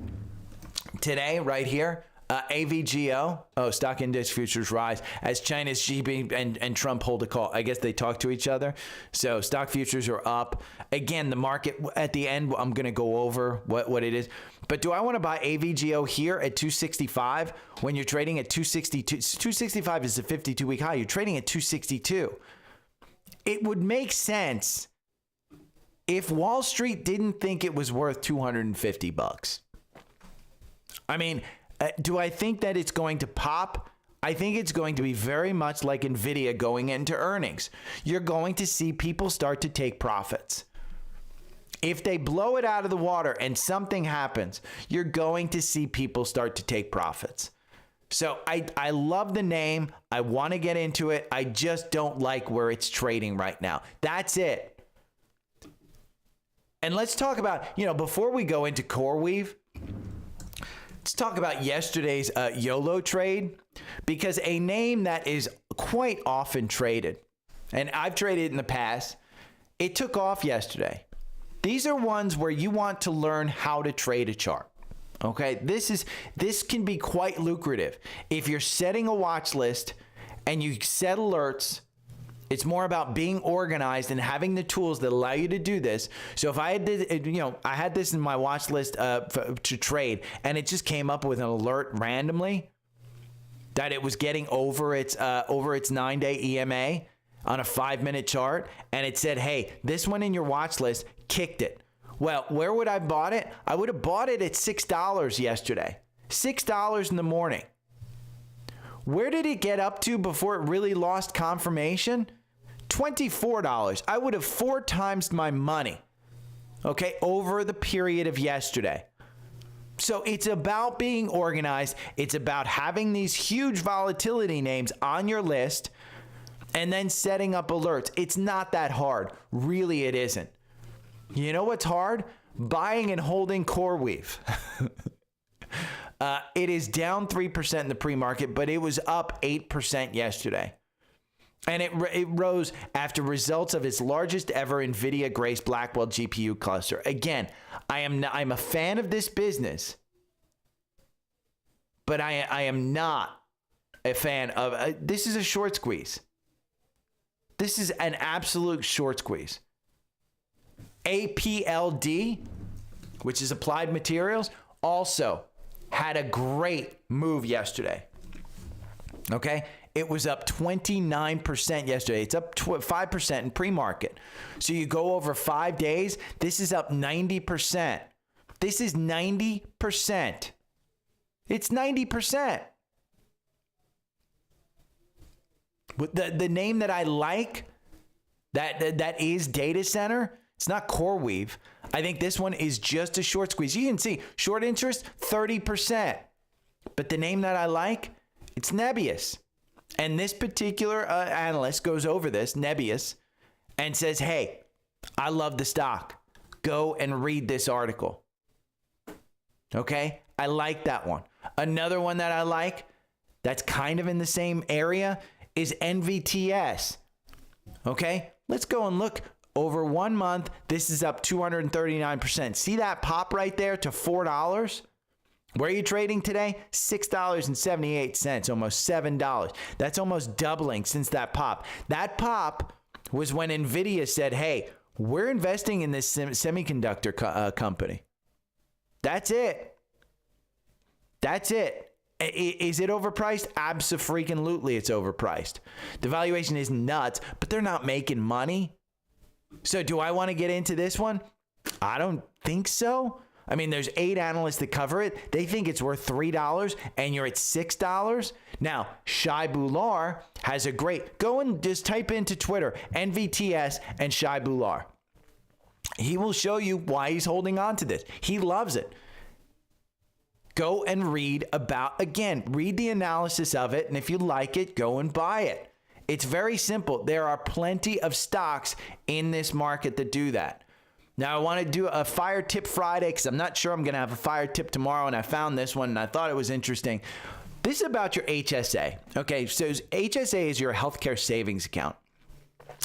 today, right here, AVGO, stock index futures rise as China's Xi Jinping and Trump hold a call. I guess they talk to each other. So stock futures are up. Again, the market at the end, I'm going to go over what it is. But do I want to buy AVGO here at 265 when you're trading at 262? 265 is the 52-week high. You're trading at 262. It would make sense if Wall Street didn't think it was worth $250. I mean, do I think that it's going to pop? I think it's going to be very much like Nvidia going into earnings. You're going to see people start to take profits. If they blow it out of the water and something happens, you're going to see people start to take profits. So I love the name. I want to get into it. I just don't like where it's trading right now. That's it. And let's talk about, before we go into CoreWeave, let's talk about yesterday's YOLO trade, because a name that is quite often traded, and I've traded in the past, it took off yesterday. These are ones where you want to learn how to trade a chart. Okay, this can be quite lucrative. If you're setting a watch list and you set alerts, it's more about being organized and having the tools that allow you to do this. So if I had, I had this in my watch list to trade, and it just came up with an alert randomly that it was getting over its 9-day EMA on a 5-minute chart, and it said, "Hey, this one in your watch list kicked it." Well, where would I have bought it? I would have bought it at $6 yesterday. $6 in the morning. Where did it get up to before it really lost confirmation? $24. I would have 4 times my money, okay, over the period of yesterday. So it's about being organized. It's about having these huge volatility names on your list and then setting up alerts. It's not that hard. Really, it isn't. You know what's hard? Buying and holding CoreWeave. It is down 3% in the pre-market, but it was up 8% yesterday. And it rose after results of its largest ever Nvidia Grace Blackwell GPU cluster. Again, I'm a fan of this business, but I am not a fan of this is a short squeeze. This is an absolute short squeeze. APLD, which is Applied Materials, also had a great move yesterday. Okay? It was up 29% yesterday. It's up 5% in pre-market. So you go over 5 days, this is up 90%. This is 90%. It's 90%. The name that I like, that is data center, it's not CoreWeave. I think this one is just a short squeeze. You can see short interest, 30%. But the name that I like, it's Nebius. And this particular analyst goes over this, Nebius, and says, hey, I love the stock. Go and read this article. Okay? I like that one. Another one that I like that's kind of in the same area is NVTS. Okay? Let's go and look. Over 1 month, this is up 239%. See that pop right there to $4? Where are you trading today? $6.78, almost $7. That's almost doubling since that pop. That pop was when Nvidia said, hey, we're investing in this semiconductor company. That's it. That's it. Is it overpriced? Abso-freaking-lutely it's overpriced. The valuation is nuts, but they're not making money. So do I want to get into this one? I don't think so. I mean, there's 8 analysts that cover it. They think it's worth $3 and you're at $6. Now, Shai Bular has a great, go and just type into Twitter, NVTS and Shai Bular. He will show you why he's holding on to this. He loves it. Go and read read the analysis of it. And if you like it, go and buy it. It's very simple. There are plenty of stocks in this market that do that. Now, I want to do a fire tip Friday because I'm not sure I'm going to have a fire tip tomorrow, and I found this one, and I thought it was interesting. This is about your HSA. Okay, so HSA is your healthcare savings account.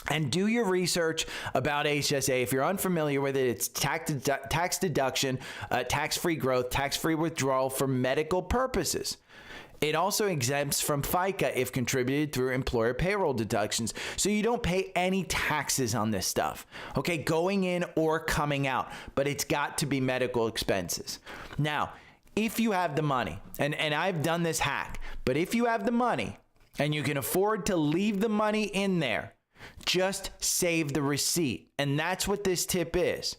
And do your research about HSA. If you're unfamiliar with it, it's tax deduction, tax-free growth, tax-free withdrawal for medical purposes. It also exempts from FICA if contributed through employer payroll deductions. So you don't pay any taxes on this stuff, okay, going in or coming out, but it's got to be medical expenses. Now, if you have the money, and I've done this hack, but if you have the money and you can afford to leave the money in there, just save the receipt. And that's what this tip is,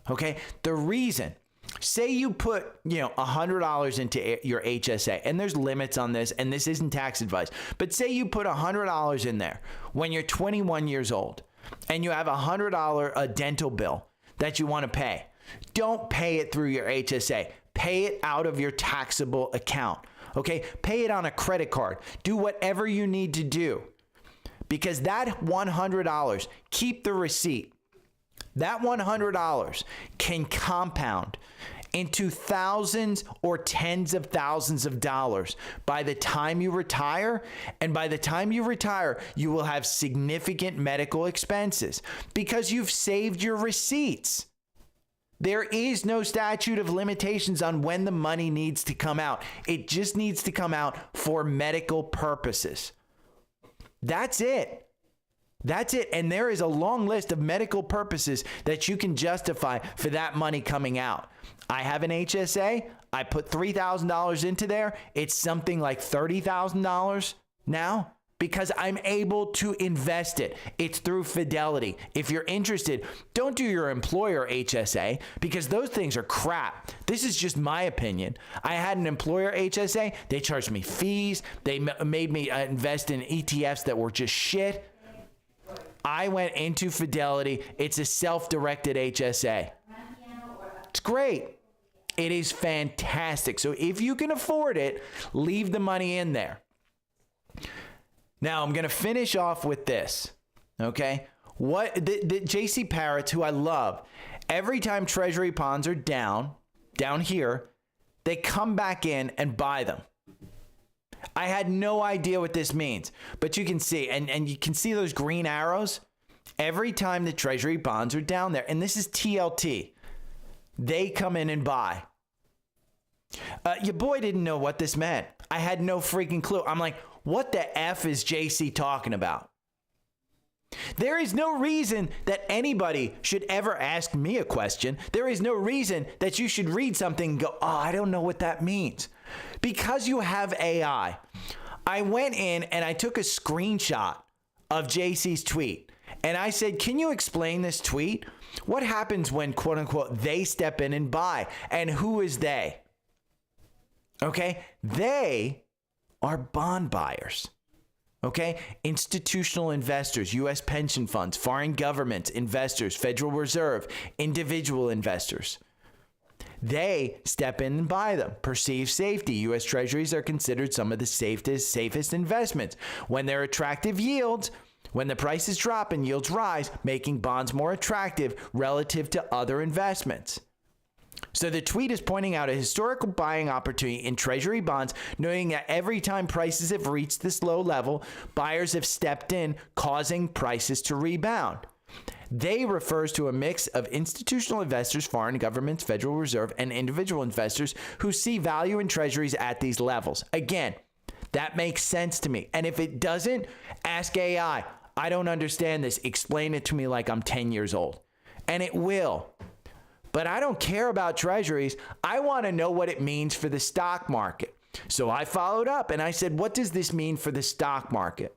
okay? The reason, say you put, $100 into your HSA, and there's limits on this, and this isn't tax advice, but say you put $100 in there when you're 21 years old, and you have a $100 dental bill that you want to pay. Don't pay it through your HSA. Pay it out of your taxable account, okay? Pay it on a credit card. Do whatever you need to do, because that $100, keep the receipt. That $100 can compound into thousands or tens of thousands of dollars by the time you retire. And by the time you retire, you will have significant medical expenses because you've saved your receipts. There is no statute of limitations on when the money needs to come out. It just needs to come out for medical purposes. That's it. That's it. And there is a long list of medical purposes that you can justify for that money coming out. I have an HSA. I put $3,000 into there. It's something like $30,000 now because I'm able to invest it. It's through Fidelity. If you're interested, don't do your employer HSA because those things are crap. This is just my opinion. I had an employer HSA. They charged me fees. They made me invest in ETFs that were just shit. I went into Fidelity. It's a self-directed HSA. It's great. It is fantastic. So if you can afford it, leave the money in there. Now I'm going to finish off with this. Okay. What the JC Parrots, who I love, every time treasury bonds are down here, they come back in and buy them. I had no idea what this means, but you can see, and you can see those green arrows every time the treasury bonds are down there. And this is TLT. They come in and buy. Your boy didn't know what this meant. I had no freaking clue. I'm like, what the F is JC talking about? There is no reason that anybody should ever ask me a question. There is no reason that you should read something and go, oh, I don't know what that means. Because you have AI. I went in and I took a screenshot of JC's tweet. And I said, can you explain this tweet? What happens when, quote unquote, they step in and buy? And who is they? Okay, they are bond buyers. Okay, institutional investors, U.S. pension funds, foreign governments, investors, Federal Reserve, individual investors. They step in and buy them. Perceived safety. U.S. Treasuries are considered some of the safest investments. When they're attractive yields, when the prices drop and yields rise, making bonds more attractive relative to other investments. So the tweet is pointing out a historical buying opportunity in treasury bonds, noting that every time prices have reached this low level, buyers have stepped in, causing prices to rebound. They refers to a mix of institutional investors, foreign governments, Federal Reserve, and individual investors who see value in treasuries at these levels. Again, that makes sense to me. And if it doesn't, ask AI. I don't understand this. Explain it to me like I'm 10 years old. And it will. But I don't care about treasuries. I want to know what it means for the stock market. So I followed up and I said, what does this mean for the stock market?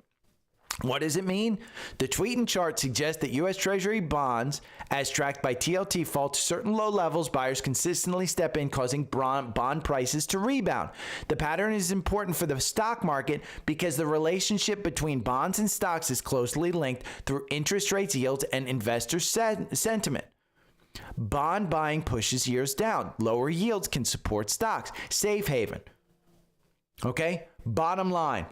What does it mean? The tweet and chart suggest that U.S. Treasury bonds, as tracked by TLT, fall to certain low levels. Buyers consistently step in, causing bond prices to rebound. The pattern is important for the stock market because the relationship between bonds and stocks is closely linked through interest rates, yields, and investor sentiment. Bond buying pushes yields down. Lower yields can support stocks. Safe haven. Okay? Bottom line.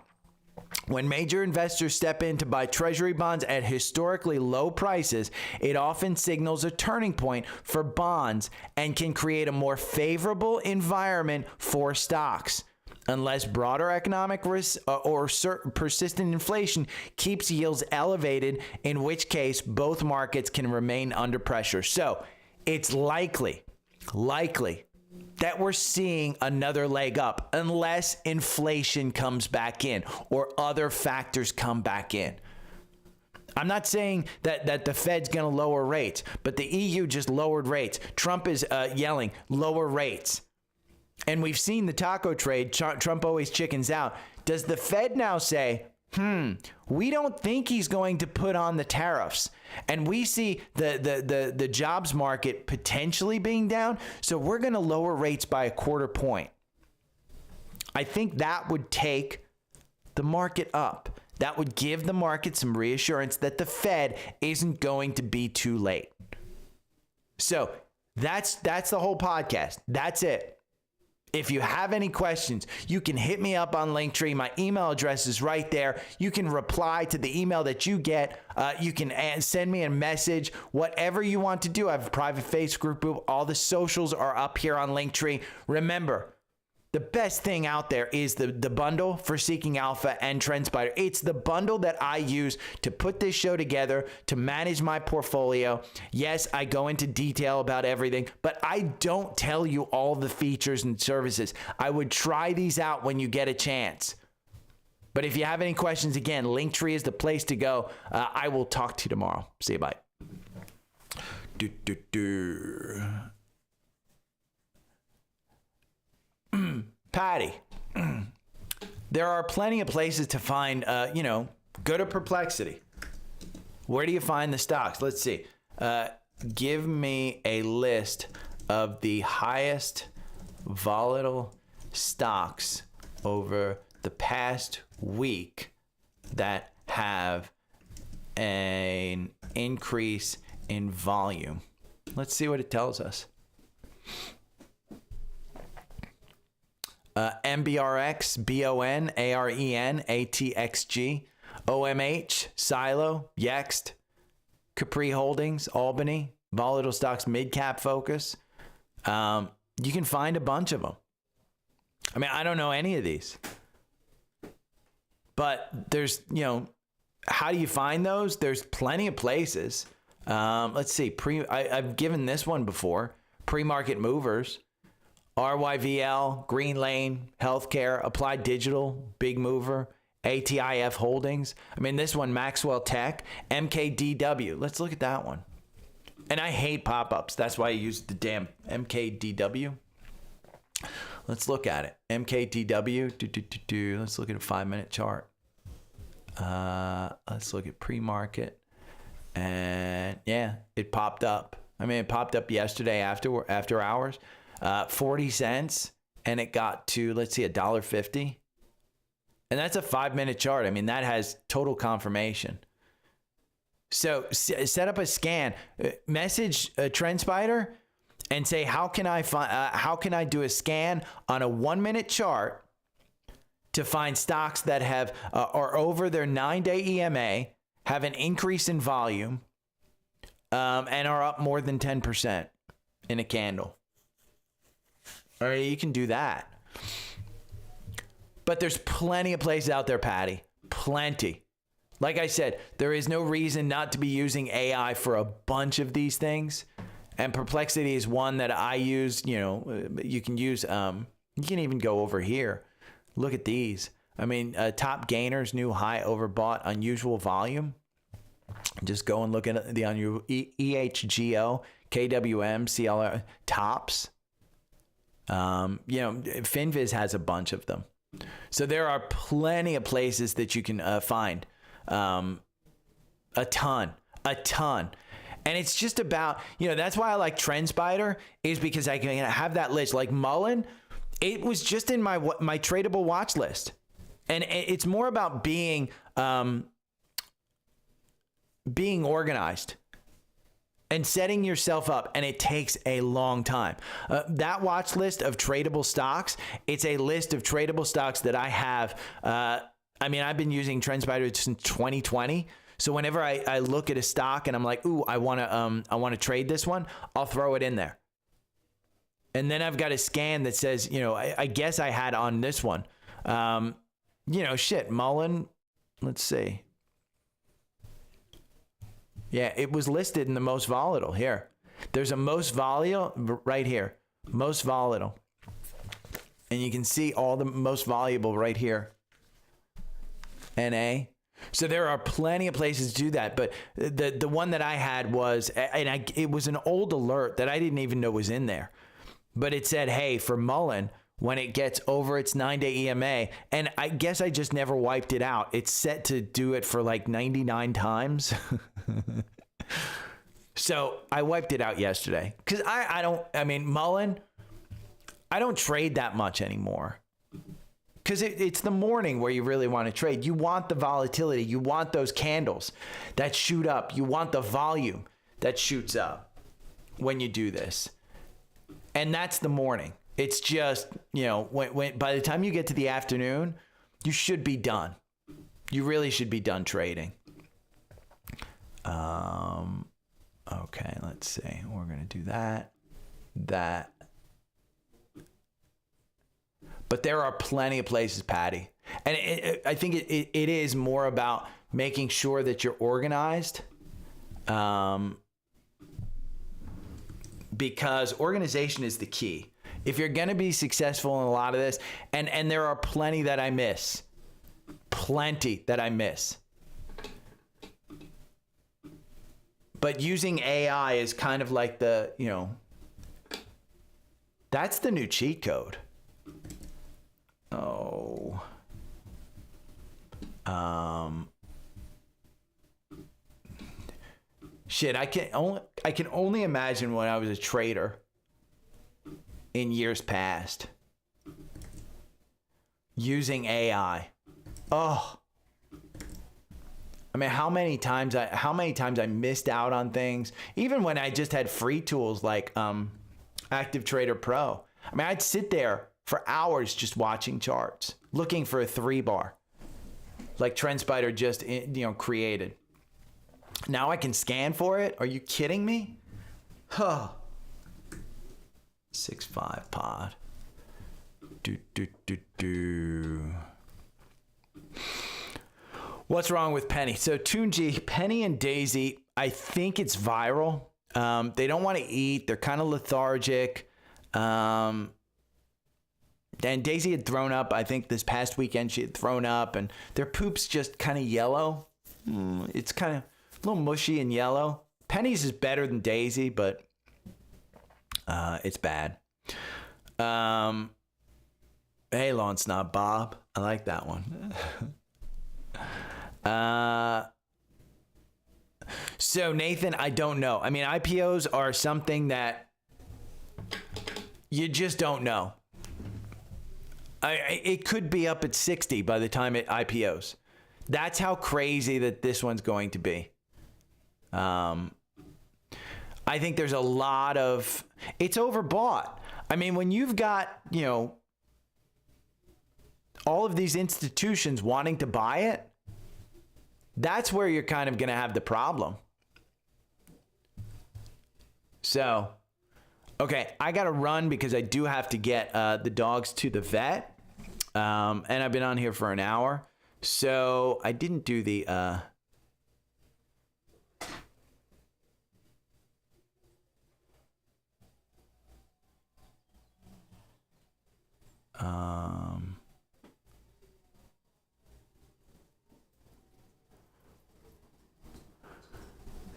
When major investors step in to buy treasury bonds at historically low prices, it often signals a turning point for bonds and can create a more favorable environment for stocks. Unless broader economic risk or persistent inflation keeps yields elevated, in which case both markets can remain under pressure. So it's likely that we're seeing another leg up unless inflation comes back in or other factors come back in. I'm not saying that the Fed's going to lower rates, but the EU just lowered rates. Trump is yelling, lower rates. And we've seen the taco trade. Trump always chickens out. Does the Fed now say, we don't think he's going to put on the tariffs, and we see the jobs market potentially being down, so we're going to lower rates by a quarter point? I think that would take the market up. That would give the market some reassurance that the Fed isn't going to be too late. So that's the whole podcast. That's it. If you have any questions, you can hit me up on Linktree. My email address is right there. You can reply to the email that you get. You can send me a message, whatever you want to do. I have a private Facebook group. All the socials are up here on Linktree. Remember, the best thing out there is the bundle for Seeking Alpha and Trendspider. It's the bundle that I use to put this show together, to manage my portfolio. Yes, I go into detail about everything, but I don't tell you all the features and services. I would try these out when you get a chance. But if you have any questions, again, Linktree is the place to go. I will talk to you tomorrow. See you, bye. Patty, there are plenty of places to find, go to Perplexity. Where do you find the stocks? Let's see. Give me a list of the highest volatile stocks over the past week that have an increase in volume. Let's see what it tells us. MBRX, BON, AREN, ATXG, OMH, Silo, Yext, Capri Holdings, Albany, Volatile Stocks Mid-Cap Focus. You can find a bunch of them. I mean, I don't know any of these. But there's, how do you find those? There's plenty of places. Let's see. I've given this one before. Pre-market movers. RYVL, Green Lane, Healthcare, Applied Digital, Big Mover, ATIF Holdings. I mean, this one, Maxwell Tech, MKDW. Let's look at that one. And I hate pop-ups. That's why I use the damn MKDW. Let's look at it. MKDW. Let's look at a 5-minute chart. Let's look at pre-market. And yeah, it popped up. I mean, it popped up yesterday after hours. 40 cents. And it got to, let's see, $1.50. And that's a 5-minute chart. I mean, that has total confirmation. So set up a scan, message Trendspider, and say, how can I do a scan on a 1-minute chart to find stocks that have are over their 9-day EMA, have an increase in volume, and are up more than 10% in a candle. All right, you can do that. But there's plenty of places out there, Patty. Plenty. Like I said, there is no reason not to be using AI for a bunch of these things. And Perplexity is one that I use. You can use, you can even go over here. Look at these. I mean, top gainers, new high, overbought, unusual volume. Just go and look at the unusual EHGO, KWM, CLR, tops. FinViz has a bunch of them. So there are plenty of places that you can find. A ton. And it's just about, that's why I like Trendspider, is because I can have that list. Like Mullen, it was just in my tradable watch list. And it's more about being organized and setting yourself up, and it takes a long time. That watch list of tradable stocks, it's a list of tradable stocks that I have. I've been using Trendspider since 2020. So whenever I look at a stock and I'm like, ooh, I want to trade this one, I'll throw it in there. And then I've got a scan that says, I guess I had on this one. Mullen, let's see. Yeah, it was listed in the most volatile here. There's a most volatile right here. Most volatile. And you can see all the most valuable right here. NA. So there are plenty of places to do that. But the one that I had was, it was an old alert that I didn't even know was in there. But it said, hey, for Mullen, when it gets over its 9-day EMA, and I guess I just never wiped it out. It's set to do it for like 99 times. So I wiped it out yesterday because Mullen, I don't trade that much anymore because it's the morning where you really want to trade. You want the volatility. You want those candles that shoot up. You want the volume that shoots up when you do this. And that's the morning. It's just, when by the time you get to the afternoon, you should be done. You really should be done trading. Okay, let's see. We're going to do that. But there are plenty of places, Patty. And I think it is more about making sure that you're organized. Because organization is the key. If you're going to be successful in a lot of this, and there are plenty that I miss. But using AI is kind of like that's the new cheat code. Oh. Shit, I can only imagine when I was a trader in years past using AI. Oh. I mean, how many times I missed out on things, even when I just had free tools like Active Trader Pro. I mean, I'd sit there for hours just watching charts, looking for a 3-bar, like Trendspider just created. Now I can scan for it. Are you kidding me? Huh. 6.5 pod. What's wrong with Penny? So Tunji, Penny and Daisy, I think it's viral. They don't want to eat. They're kind of lethargic. And Daisy had thrown up. I think this past weekend she had thrown up, and their poop's just kind of yellow. It's kind of a little mushy and yellow. Penny's is better than Daisy, but it's bad. Hey, Lawn Snob Bob. I like that one. So Nathan, I don't know. I mean, IPOs are something that you just don't know. It could be up at 60 by the time it IPOs. That's how crazy that this one's going to be. I think there's a lot of, it's overbought. I mean, when you've got, all of these institutions wanting to buy it, that's where you're kind of going to have the problem. So, okay, I got to run because I do have to get the dogs to the vet. And I've been on here for an hour. So I didn't do the...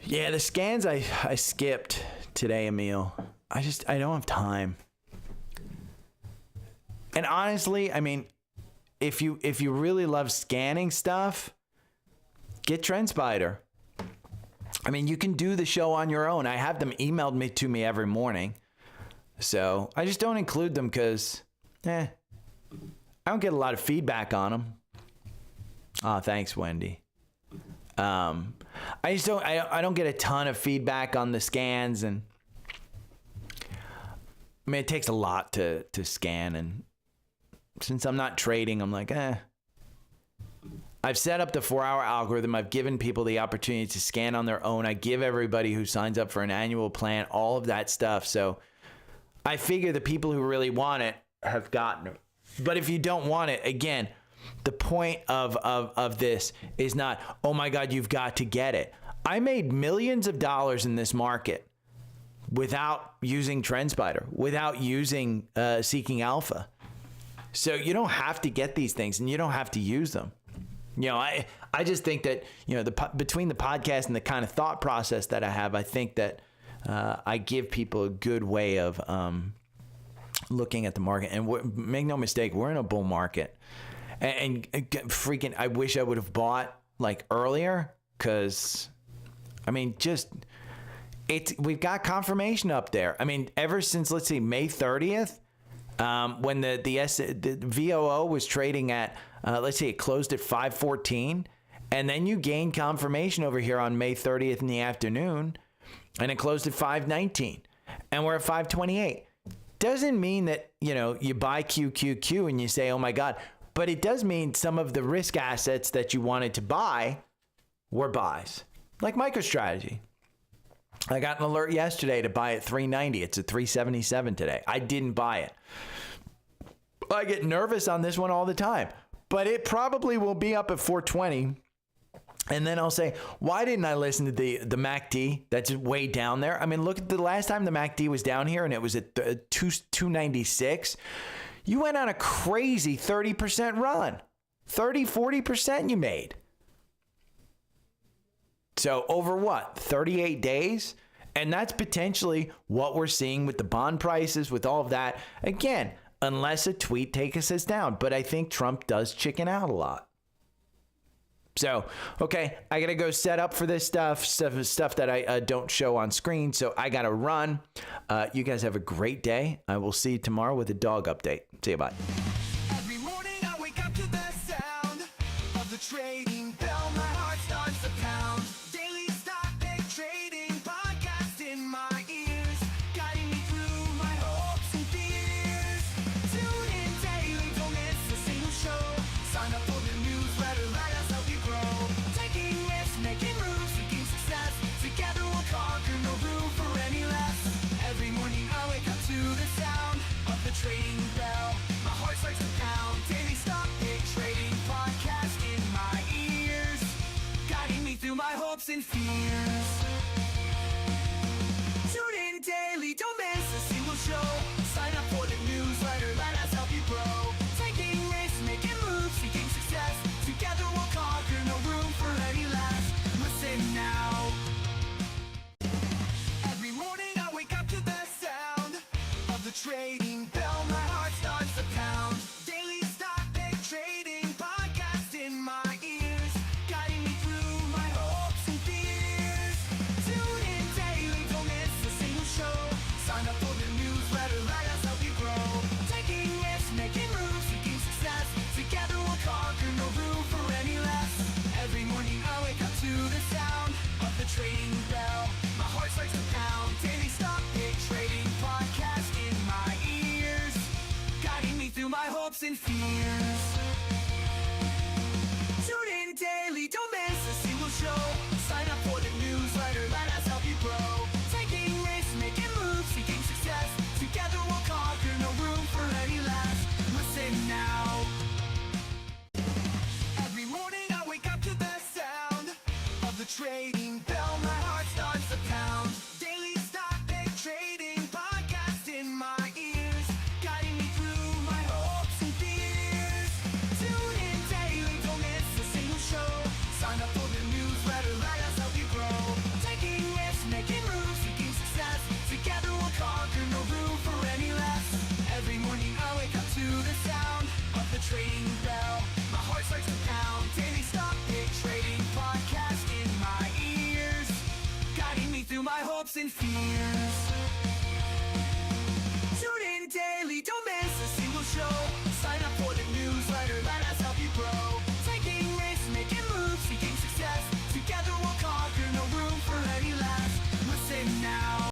Yeah, the scans I skipped today, Emil. I don't have time. And honestly, I mean, if you really love scanning stuff, get Trendspider. I mean, you can do the show on your own. I have them emailed to me every morning. So I just don't include them because, I don't get a lot of feedback on them. Oh, thanks, Wendy. I don't get a ton of feedback on the scans, and I mean, it takes a lot to scan, and since I'm not trading, I'm like, I've set up the 4-hour algorithm. I've given people the opportunity to scan on their own. I give everybody who signs up for an annual plan all of that stuff. So I figure the people who really want it have gotten it. But if you don't want it, again, the point of this is not, oh my God, you've got to get it. I made millions of dollars in this market without using Trendspider, without using Seeking Alpha. So you don't have to get these things, and you don't have to use them. I just think that, between the podcast and the kind of thought process that I have, I think that I give people a good way of looking at the market. And make no mistake, we're in a bull market. And freaking, I wish I would have bought like earlier, because, I mean, we've got confirmation up there. I mean, ever since, let's see, May 30th, when the VOO was trading at, let's see, it closed at 514, and then you gained confirmation over here on May 30th in the afternoon, and it closed at 519, and we're at 528. Doesn't mean that, you buy QQQ and you say, oh my God, but it does mean some of the risk assets that you wanted to buy were buys, like MicroStrategy. I got an alert yesterday to buy at 390. It's at 377 today. I didn't buy it. I get nervous on this one all the time, but it probably will be up at 420. And then I'll say, why didn't I listen to the MACD that's way down there? I mean, look at the last time the MACD was down here and it was at 296. You went on a crazy 30% run. 40% you made. So over what? 38 days? And that's potentially what we're seeing with the bond prices, with all of that. Again, unless a tweet takes us down. But I think Trump does chicken out a lot. So, okay, I got to go set up for this stuff that I don't show on screen. So I got to run. You guys have a great day. I will see you tomorrow with a dog update. See you, bye. Every morning I wake up to the sound of the trading bell. My heart starts to pound. Daily stock pick trading podcast in my ears, guiding me through my hopes and fears. Tune in and fears. Tune in daily, don't miss a single show. Sign up for the newsletter, let us help you grow. Taking risks, making moves, seeking success. Together we'll conquer, no room for any less. Listen now. Every morning I wake up to the sound of the trading bell. My heart starts to pound. Daily stock pick trading podcast in my ears, guiding me through my hopes and fears. Tune in daily, don't miss a single show. Sign up for the newsletter, let us help you grow. Taking risks, making moves, seeking success. Together we'll conquer, no room for any less. Every morning I wake up to the sound of the trading bell. My heart starts to pound. Daily stock pick trading podcast in my ears, guiding me through my hopes and fears. Tune in daily, don't miss a single show. Sign up for the newsletter, let us help you grow. Taking risks, making moves, seeking success. Together we'll conquer, no room for any less. Listen now. Every morning I wake up to the sound of the trading bell. My heart starts to pound. Daily stock pick trading podcast in my ears, guiding me through my hopes and fears. Tune in daily, don't miss a single show. Sign up for the newsletter, let us help you grow. Taking risks, making moves, seeking success. Together we'll conquer, no room for any less. Every morning I wake up to the sound of the trading bell. My heart starts to pound. Daily stock pick trading podcast in my ears, guiding me through my hopes and fears.